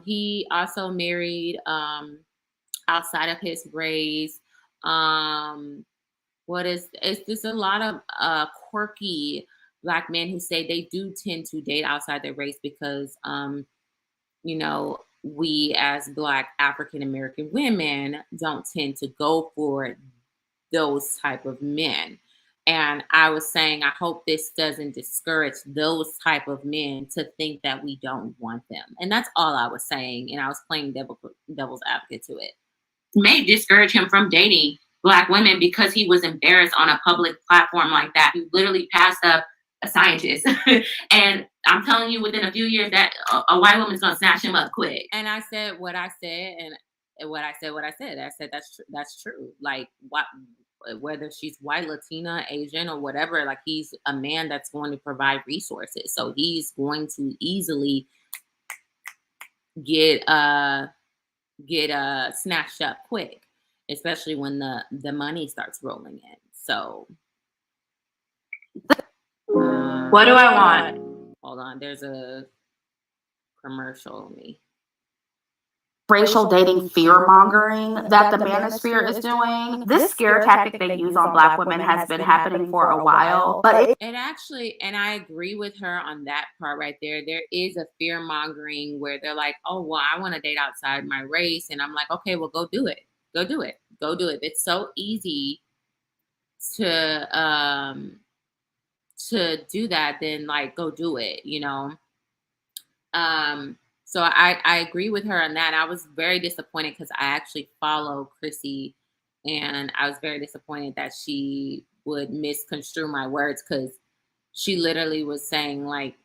He also married outside of his race. It's just a lot of quirky Black men who say they do tend to date outside their race because, we as Black African American women don't tend to go for those type of men. And I was saying, I hope this doesn't discourage those type of men to think that we don't want them. And that's all I was saying. And I was playing devil's advocate to it. May discourage him from dating Black women because he was embarrassed on a public platform like that. He literally passed up a scientist. And I'm telling you, within a few years, that a white woman's going to snatch him up quick. And I said what I said, and what I said. I said that's true. Like, what, whether she's white, Latina, Asian, or whatever, like, he's a man that's going to provide resources. So he's going to easily get snatched up quick, especially when the money starts rolling in. So What do I want? Hold on, there's a commercial. Racial dating fear mongering that the manosphere is doing. This scare tactic they use on Black women has been happening for a while, but it actually, and I agree with her on that part right there. There is a fear mongering where they're like, oh, well, I want to date outside my race. And I'm like, okay, well, go do it. Go do it. Go do it. It's so easy to do that. Then, like, go do it, you know? So I agree with her on that. I was very disappointed because I actually follow Chrissy, and I was very disappointed that she would misconstrue my words, because she literally was saying, like,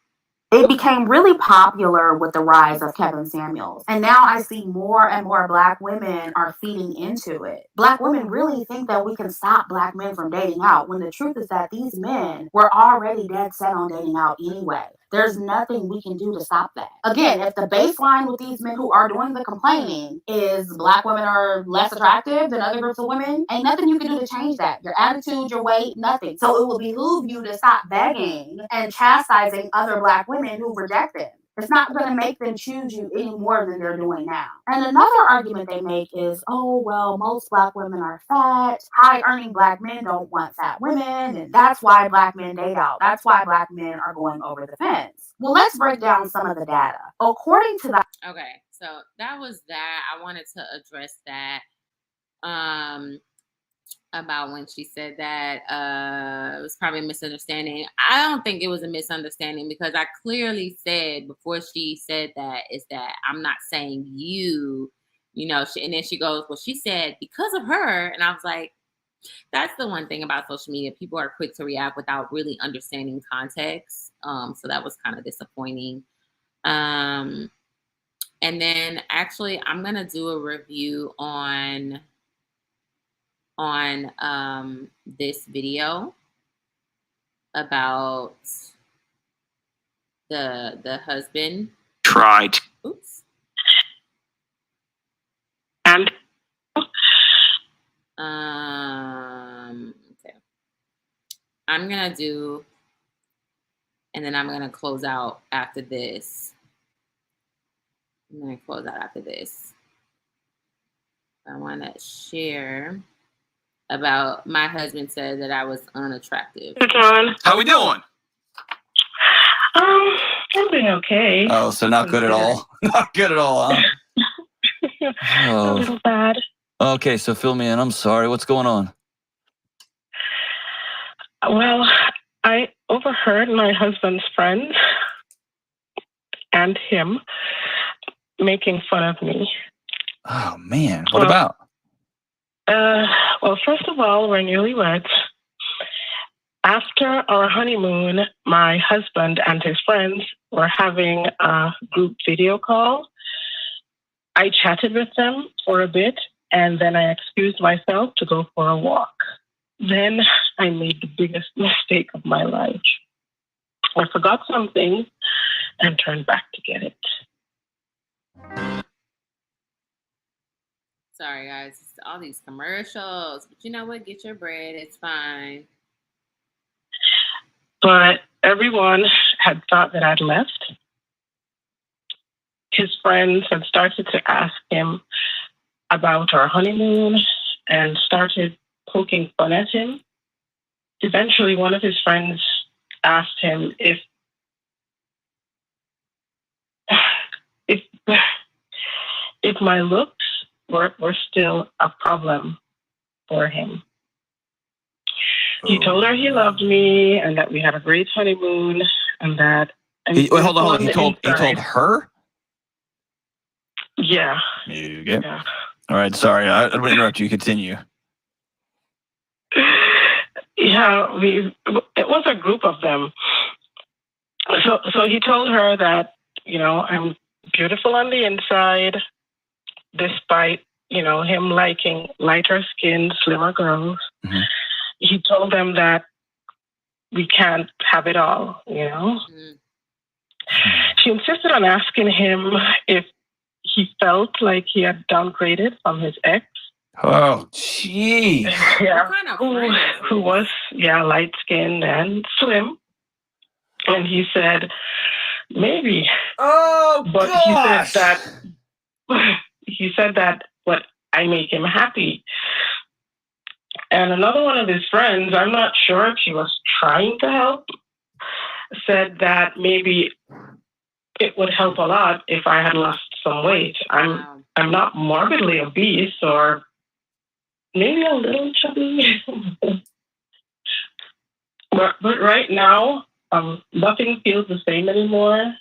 it became really popular with the rise of Kevin Samuels. And now I see more and more Black women are feeding into it. Black women really think that we can stop Black men from dating out, when the truth is that these men were already dead set on dating out anyway. There's nothing we can do to stop that. Again, if the baseline with these men who are doing the complaining is Black women are less attractive than other groups of women, ain't nothing you can do to change that. Your attitude, your weight, nothing. So it will behoove you to stop begging and chastising other Black women who reject them. It's not going to make them choose you any more than they're doing now. And another argument they make is, oh, well, most Black women are fat. High-earning Black men don't want fat women, and that's why Black men date out. That's why Black men are going over the fence. Well, let's break down some of the data. According to the... Okay, so that was that. I wanted to address that about when she said that it was probably a misunderstanding. I don't think it was a misunderstanding, because I clearly said before she said that is that I'm not saying you know, and then she goes, well, she said because of her. And I was like, that's the one thing about social media. People are quick to react without really understanding context. So that was kind of disappointing. And then actually I'm going to do a review on this video about the husband tried. Oops. And Okay. I'm gonna do, and then I'm gonna close out after this. I want to share about my husband said that I was unattractive. How we doing? I'm doing okay. Oh, so not good at all. Not good at all, huh? A little bad. Okay, so fill me in. I'm sorry. What's going on? Well, I overheard my husband's friends and him making fun of me. Oh, man. What about? Well, first of all, we're newlyweds. After our honeymoon, my husband and his friends were having a group video call. I chatted with them for a bit, and then I excused myself to go for a walk. Then I made the biggest mistake of my life. I forgot something and turned back to get it. Sorry, guys. It's all these commercials. But you know what? Get your bread. It's fine. But everyone had thought that I'd left. His friends had started to ask him about our honeymoon and started poking fun at him. Eventually, one of his friends asked him if if my looks were still a problem for him. He told her he loved me and that we had a great honeymoon and that. And Wait, hold on. He told her? Yeah. Okay. Yeah. All right. Sorry, I don't interrupt you. Continue. Yeah, it was a group of them. So he told her that, I'm beautiful on the inside, despite, him liking lighter skinned, slimmer girls. Mm-hmm. He told them that we can't have it all, Mm. She insisted on asking him if he felt like he had downgraded from his ex. Oh, gee. Yeah, What kind of friend is who this? was, light-skinned and slim. And he said, maybe. Oh, But gosh. he said that what I make him happy. And another one of his friends, I'm not sure if she was trying to help, said that maybe it would help a lot if I had lost some weight. I'm not morbidly obese or maybe a little chubby. but right now, nothing feels the same anymore.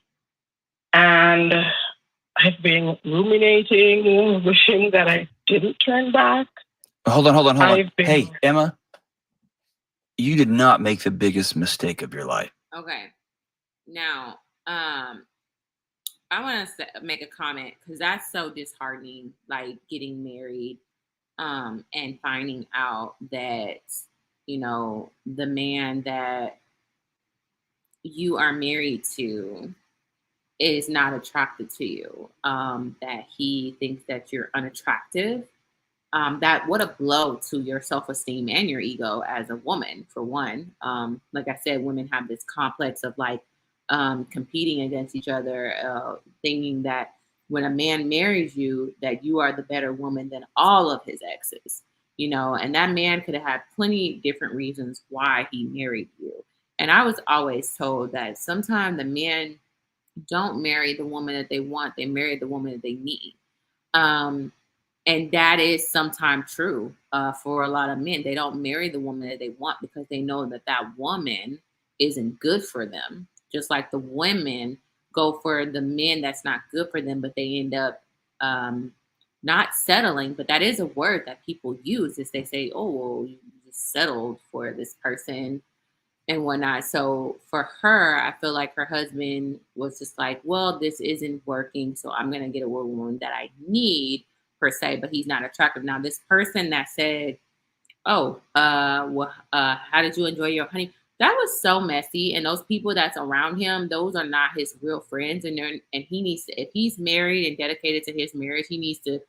And I've been ruminating, wishing that I didn't turn back. Hold on. Hey, Emma, you did not make the biggest mistake of your life. Okay. Now, I want to make a comment because that's so disheartening, like getting married and finding out that, the man that you are married to is not attracted to you, that he thinks that you're unattractive. That what a blow to your self-esteem and your ego as a woman, for one. Like I said, women have this complex of like competing against each other, thinking that when a man marries you, that you are the better woman than all of his exes, and that man could have had plenty different reasons why he married you. And I was always told that sometimes the men don't marry the woman that they want, they marry the woman that they need. And that is sometimes true for a lot of men. They don't marry the woman that they want because they know that that woman isn't good for them. Just like the women go for the men that's not good for them, but they end up not settling. But that is a word that people use is they say, oh, well, you just settled for this person and whatnot. So for her, I feel like her husband was just like, well, this isn't working, so I'm going to get a woman that I need, per se, but he's not attractive. Now, this person that said, oh, how did you enjoy your honey? That was so messy. And those people that's around him, those are not his real friends. And he needs to, if he's married and dedicated to his marriage, he needs to,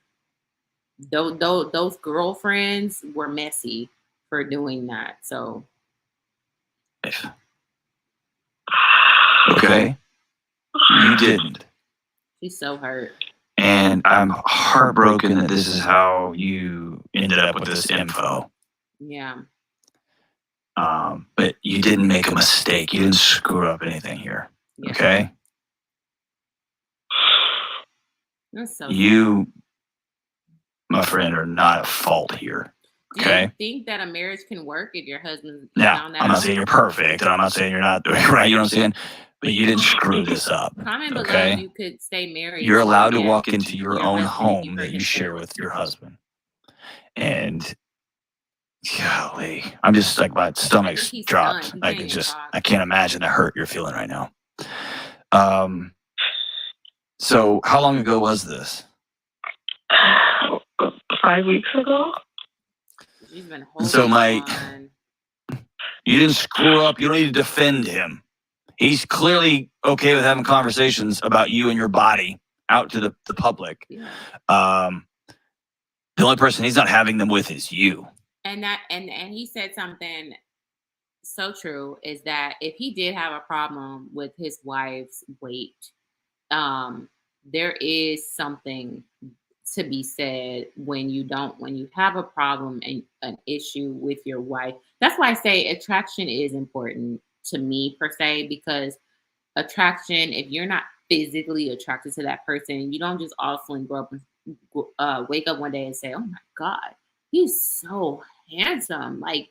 those girlfriends were messy for doing that. So. Okay. You didn't. She's so hurt. And I'm heartbroken that this is how you ended up with this info. Yeah. But you didn't make a mistake. You didn't screw up anything here. Yeah. Okay? That's so you, my friend, are not at fault here. Okay? Do you think that a marriage can work if your husband Now, I'm not saying you're perfect, and I'm not saying you're not doing it right, you know what I'm saying? But you didn't screw this up. Comment below okay? you could stay married. You're allowed to walk into your own home that you share with your husband. And golly, I'm just like, my stomach's dropped. I can't imagine the hurt you're feeling right now. So how long ago was this? 5 weeks ago. She's been holding so Mike, you didn't screw up. You don't need to defend him. He's clearly okay with having conversations about you and your body out to the public. Yeah. The only person he's not having them with is you. And he said something so true, is that if he did have a problem with his wife's weight, there is something to be said when you have a problem and an issue with your wife. That's why I say attraction is important to me, per se, because attraction, if you're not physically attracted to that person, you don't just all of a sudden grow up wake up one day and say, "Oh my God, he's so handsome." Like,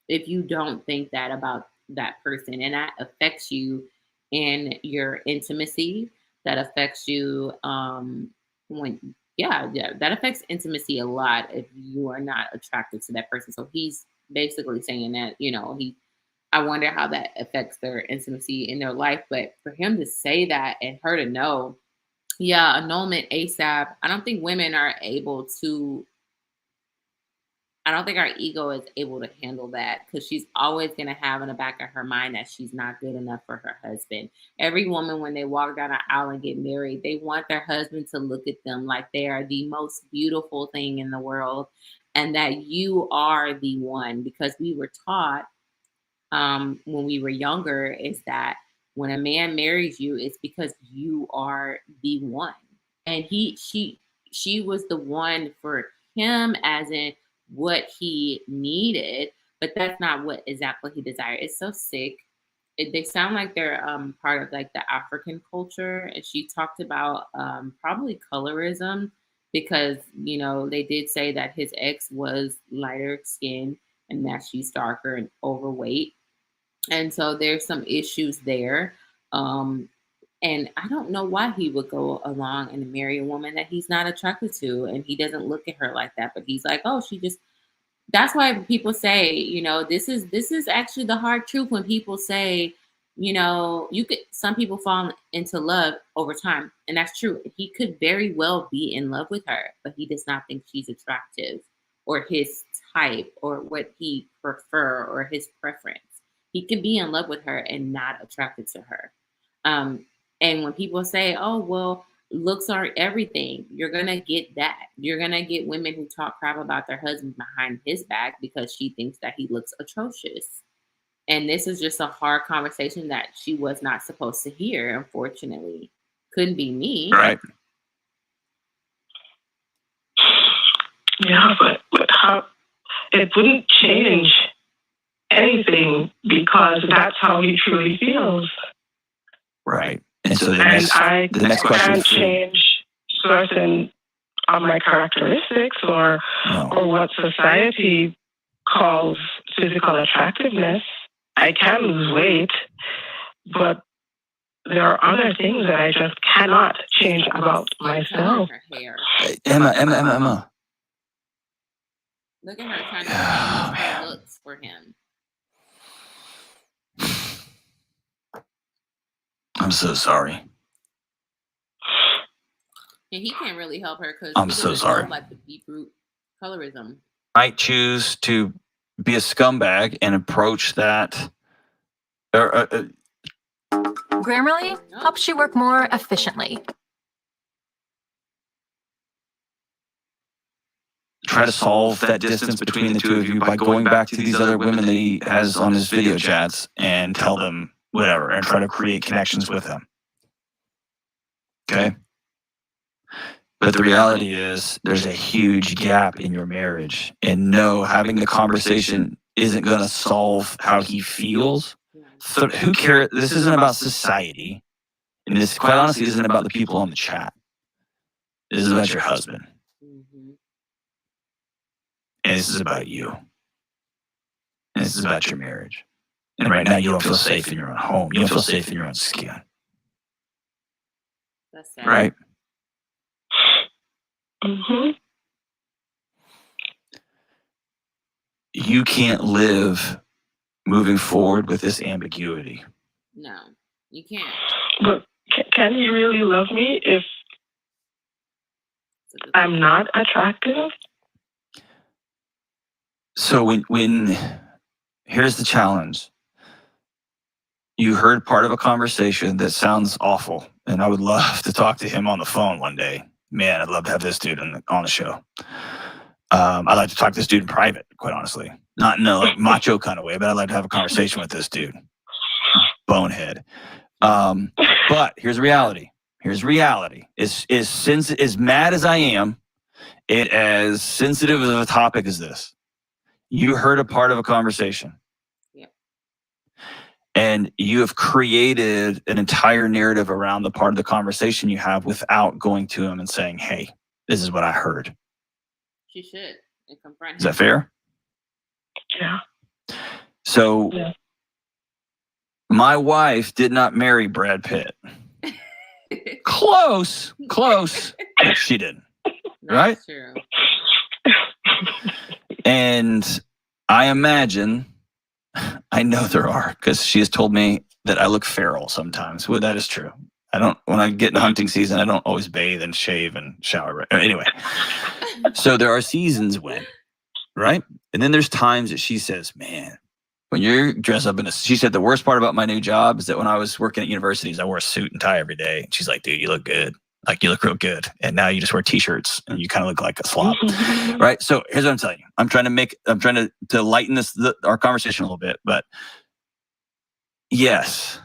if you don't think that about that person, and that affects you in your intimacy, that affects you when yeah, that affects intimacy a lot if you are not attracted to that person. So he's basically saying that, I wonder how that affects their intimacy in their life. But for him to say that and her to know, yeah, annulment ASAP. I don't think women are able to, I don't think our ego is able to handle that, because she's always going to have in the back of her mind that she's not good enough for her husband. Every woman, when they walk down an aisle and get married, they want their husband to look at them like they are the most beautiful thing in the world, and that you are the one. Because we were taught when we were younger is that when a man marries you, it's because you are the one. And she was the one for him, as in what he needed, but that's not what exactly he desired. It's so sick. They sound like they're part of like the African culture. And she talked about probably colorism, because they did say that his ex was lighter skinned and that she's darker and overweight. And so there's some issues there. And I don't know why he would go along and marry a woman that he's not attracted to, and he doesn't look at her like that. But he's like, oh, she just. That's why people say, this is actually the hard truth when people say, some people fall into love over time, and that's true. He could very well be in love with her, but he does not think she's attractive or his type or what he prefer or his preference. He could be in love with her and not attracted to her. And when people say, oh, well, looks aren't everything, you're going to get that. You're going to get women who talk crap about their husband behind his back because she thinks that he looks atrocious. And this is just a hard conversation that she was not supposed to hear, unfortunately. Couldn't be me. Right. Yeah, but how it wouldn't change anything because that's how he truly feels. Right. And so the next question can't change certain of my characteristics or what society calls physical attractiveness. I can lose weight, but there are other things that I just cannot change about myself. Emma. Look at her trying to change her looks for him. I'm so sorry. And he can't really help her because I'm so sorry. Like the deep root colorism. I choose to be a scumbag and approach that. Grammarly helps you work more efficiently. Try to solve that distance between the two of you by going back to these other women that he has on his video chats and tell them whatever and try to create connections with them. Okay? But the reality is there's a huge gap in your marriage. And no, having the conversation isn't going to solve how he feels. So who cares? This isn't about society. And this, quite honestly, isn't about the people on the chat. This is about your husband. And this is about you. And this is about your marriage. And right now, you don't feel safe in your own home. You don't feel safe in your own skin. That's sad. Right? Mm-hmm. You can't live moving forward with this ambiguity. No, you can't. But can you really love me if I'm not attractive? So when here's the challenge. You heard part of a conversation that sounds awful, and I would love to talk to him on the phone one day. Man, I'd love to have this dude on the show. I'd like to talk to this dude in private, quite honestly. Not in a like macho kind of way, but I'd like to have a conversation with this dude. Bonehead. But here's reality. Here's reality. As mad as I am, as sensitive of a topic as this, you heard a part of a conversation. And you have created an entire narrative around the part of the conversation you have without going to him and saying, hey, This is what I heard. She should confront him. Is that fair? Yeah. So my wife did not marry Brad Pitt. Close. But she didn't. Right? That's true. And I imagine, I know there are, because she has told me that I look feral sometimes. Well, that is true. When I get in hunting season, I don't always bathe and shave and shower. Anyway, so there are seasons when, right? And then there's times that she says, man, when you're dressed up she said the worst part about my new job is that when I was working at universities, I wore a suit and tie every day. She's like, dude, you look good. Like, you look real good. And now you just wear t-shirts and you kind of look like a slob. Right? So here's what I'm telling you. I'm trying to lighten our conversation a little bit, but yes,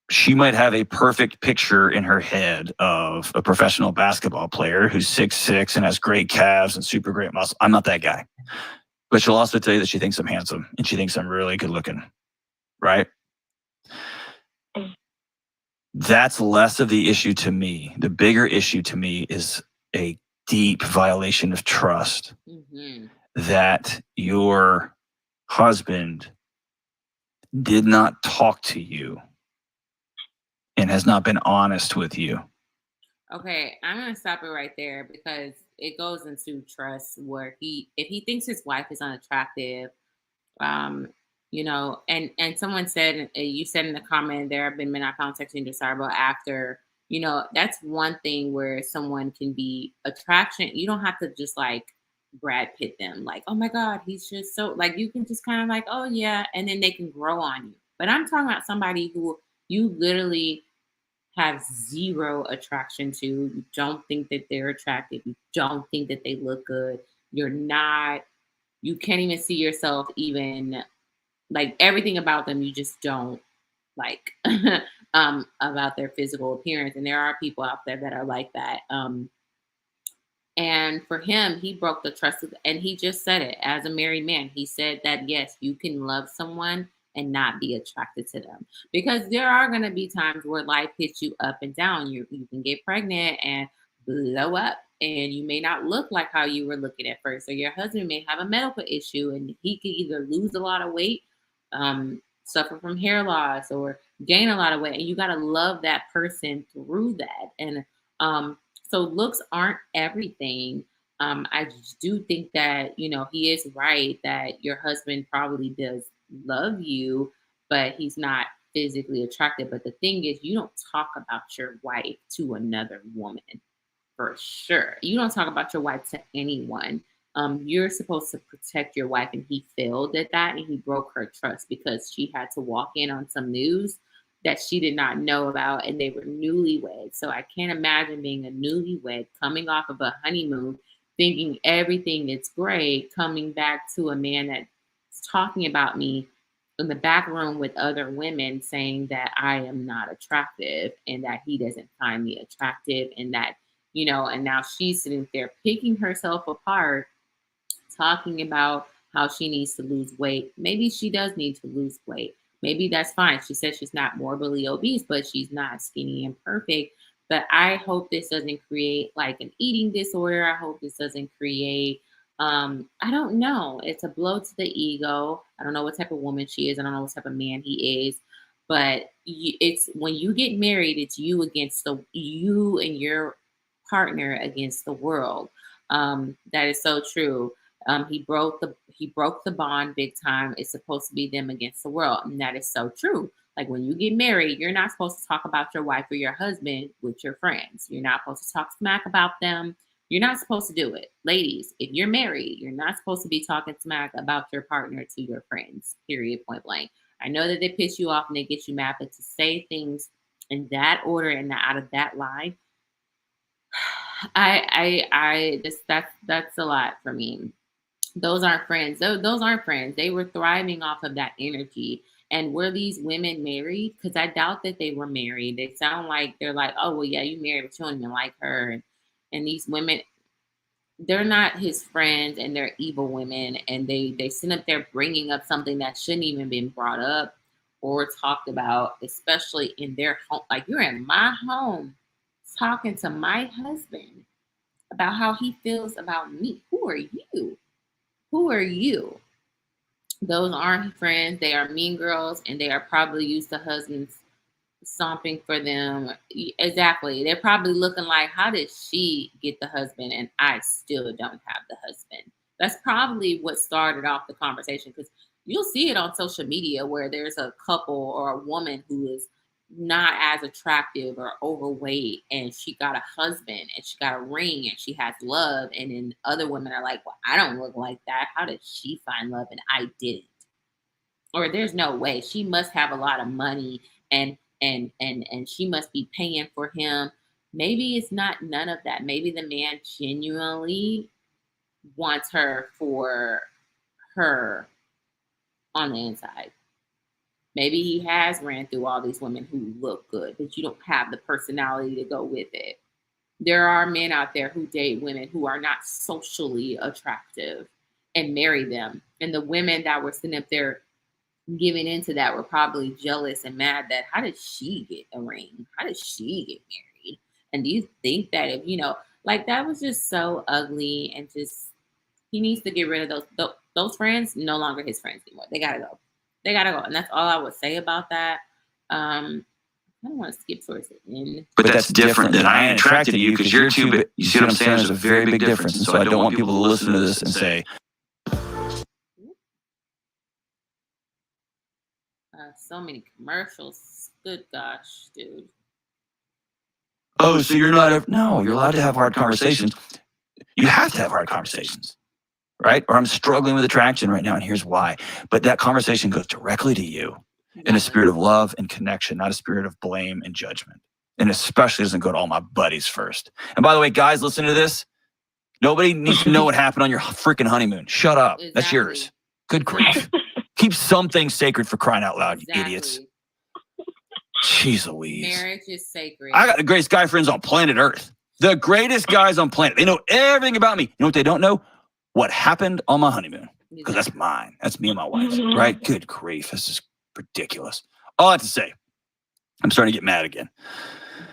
she might have a perfect picture in her head of a professional basketball player who's 6'6" and has great calves and super great muscle. I'm not that guy. But she'll also tell you that she thinks I'm handsome and she thinks I'm really good looking. Right? That's less of the issue to me. The bigger issue to me is a deep violation of trust that your husband did not talk to you and has not been honest with you. Okay, I'm going to stop it right there because it goes into trust where if he thinks his wife is unattractive, and someone said, you said in the comment, there have been men I found sexually desirable after, that's one thing where someone can be attraction. You don't have to just like Brad Pitt them, like, oh my God, he's just so, like, you can just kind of like, oh yeah, and then they can grow on you. But I'm talking about somebody who you literally have zero attraction to. You don't think that they're attractive. You don't think that they look good. You can't even see yourself even, like, everything about them you just don't like about their physical appearance. And there are people out there that are like that. And for him, he broke the trust and he just said it as a married man. He said that, yes, you can love someone and not be attracted to them, because there are going to be times where life hits you up and down. You can get pregnant and blow up, and you may not look like how you were looking at first, or your husband may have a medical issue and he could either lose a lot of weight, suffer from hair loss, or gain a lot of weight, and you got to love that person through that. And so looks aren't everything. I just do think that, he is right that your husband probably does love you, but he's not physically attractive. But the thing is, you don't talk about your wife to another woman, for sure. You don't talk about your wife to anyone. You're supposed to protect your wife, and he failed at that, and he broke her trust because she had to walk in on some news that she did not know about, and they were newlyweds. So I can't imagine being a newlywed coming off of a honeymoon, thinking everything is great, coming back to a man that's talking about me in the back room with other women, saying that I am not attractive and that he doesn't find me attractive, and that, and now she's sitting there picking herself apart, talking about how she needs to lose weight. Maybe she does need to lose weight. Maybe that's fine. She says she's not morbidly obese, but she's not skinny and perfect. But I hope this doesn't create like an eating disorder. I hope this doesn't create, I don't know. It's a blow to the ego. I don't know what type of woman she is. I don't know what type of man he is. But it's when you get married, it's you and your partner against the world. That is so true. He broke the bond big time. It's supposed to be them against the world. And that is so true. Like when you get married, you're not supposed to talk about your wife or your husband with your friends. You're not supposed to talk smack about them. You're not supposed to do it. Ladies, if you're married, you're not supposed to be talking smack about your partner to your friends, period, point blank. I know that they piss you off and they get you mad, but to say things in that order and out of that line, that's a lot for me. Those aren't friends. Those aren't friends. They were thriving off of that energy. And were these women married? Because I doubt that they were married. They sound like they're like, oh, well, yeah, you married, but you don't even like her. And these women, they're not his friends, and they're evil women. And they sit up there bringing up something that shouldn't even been brought up or talked about, especially in their home. Like, you're in my home talking to my husband. about how he feels about me. Who are you? Who are you? Those aren't friends. They are mean girls, and they are probably used to husbands stomping for them. Exactly. They're probably looking like, how did she get the husband and I still don't have the husband? That's probably what started off the conversation, because you'll see it on social media where there's a couple or a woman who is not as attractive or overweight, and she got a husband and she got a ring and she has love, and then other women are like, well, I don't look like that. How did she find love and I didn't? Or there's no way. She must have a lot of money and she must be paying for him. Maybe it's not none of that. Maybe the man genuinely wants her for her on the inside. Maybe he has ran through all these women who look good, but you don't have the personality to go with it. There are men out there who date women who are not socially attractive and marry them. And the women that were sitting up there giving into that were probably jealous and mad that, how did she get a ring? How did she get married? And do you think that if, like, that was just so ugly, and just, he needs to get rid of those friends. No longer his friends anymore. They gotta go. And that's all I would say about that. I don't want to skip towards the end. But that's different than I ain't attracted to you because you're too big. You see what I'm saying? There's a very big difference. And so I don't want people to listen to this and say, so many commercials. Good gosh, dude. oh, so you're not, no, you're allowed to have hard conversations. You have to have hard conversations, right? Or I'm struggling with attraction right now, and here's why. But that conversation goes directly to you in a spirit of love and connection, not a spirit of blame and judgment. And especially doesn't go to all my buddies first. And by the way, guys, listen to this. Nobody needs to know what happened on your freaking honeymoon. Shut up. Exactly. That's yours. Good grief. Keep something sacred, for crying out loud, you idiots. Jeez Louise. Marriage is sacred. I got the greatest guy friends on planet Earth. The greatest guys on planet. They know everything about me. You know what they don't know? What happened on my honeymoon. Because that's mine. That's me and my wife, right? Good grief. This is ridiculous. All I have to say, I'm starting to get mad again.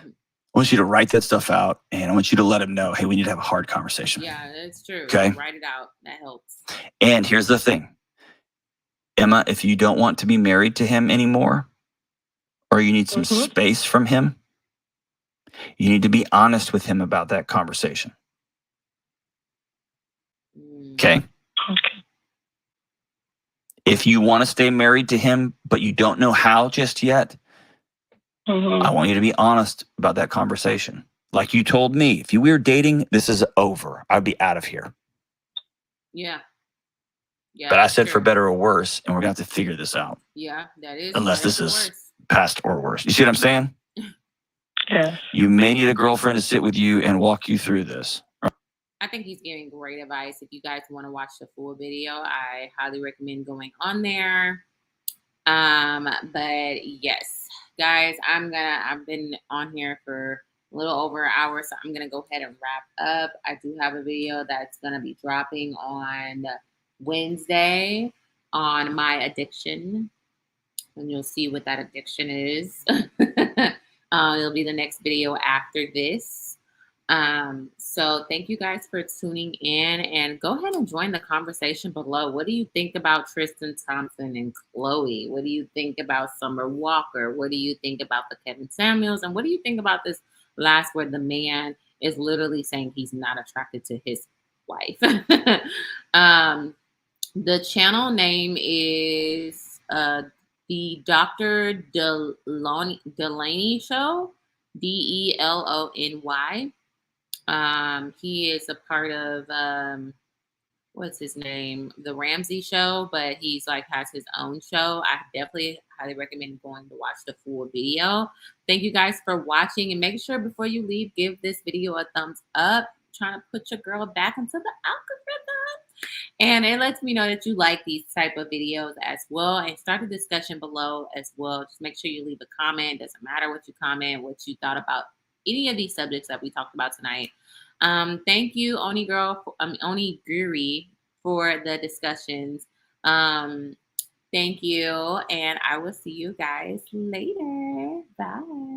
I want you to write that stuff out, and I want you to let him know, hey, we need to have a hard conversation. Yeah, that's true. Okay? Write it out. That helps. And here's the thing. Emma, if you don't want to be married to him anymore, or you need some space from him, you need to be honest with him about that conversation. Okay? Okay. If you want to stay married to him, but you don't know how just yet, I want you to be honest about that conversation. Like you told me, if you were dating, this is over. I'd be out of here. Yeah. Yeah, but I said true. For better or worse, and we're going to have to figure this out. Yeah, that is. Unless this is past or worse. You see what I'm saying? Yeah. You may need a girlfriend to sit with you and walk you through this. I think he's giving great advice. If you guys want to watch the full video, I highly recommend going on there. But yes, guys, I've been on here for a little over an hour, so I'm gonna go ahead and wrap up. I do have a video that's gonna be dropping on Wednesday on my addiction, and you'll see what that addiction is. It'll be the next video after this. So thank you guys for tuning in, and go ahead and join the conversation below. What do you think about Tristan Thompson and Khloe? What do you think about Summer Walker? What do you think about the Kevin Samuels? And what do you think about this last where the man is literally saying he's not attracted to his wife? The channel name is the Dr. Delaney Show, Delony. He is a part of what's his name, the Ramsey Show, but he's like has his own show. I definitely highly recommend going to watch the full video. Thank you guys for watching, and make sure before you leave, give this video a thumbs up. I'm trying to put your girl back into the algorithm. And it lets me know that you like these type of videos as well. And start a discussion below as well. Just make sure you leave a comment. Doesn't matter what you comment, what you thought about any of these subjects that we talked about tonight. Thank you, Onigiri, for the discussions. Thank you. And I will see you guys later. Bye.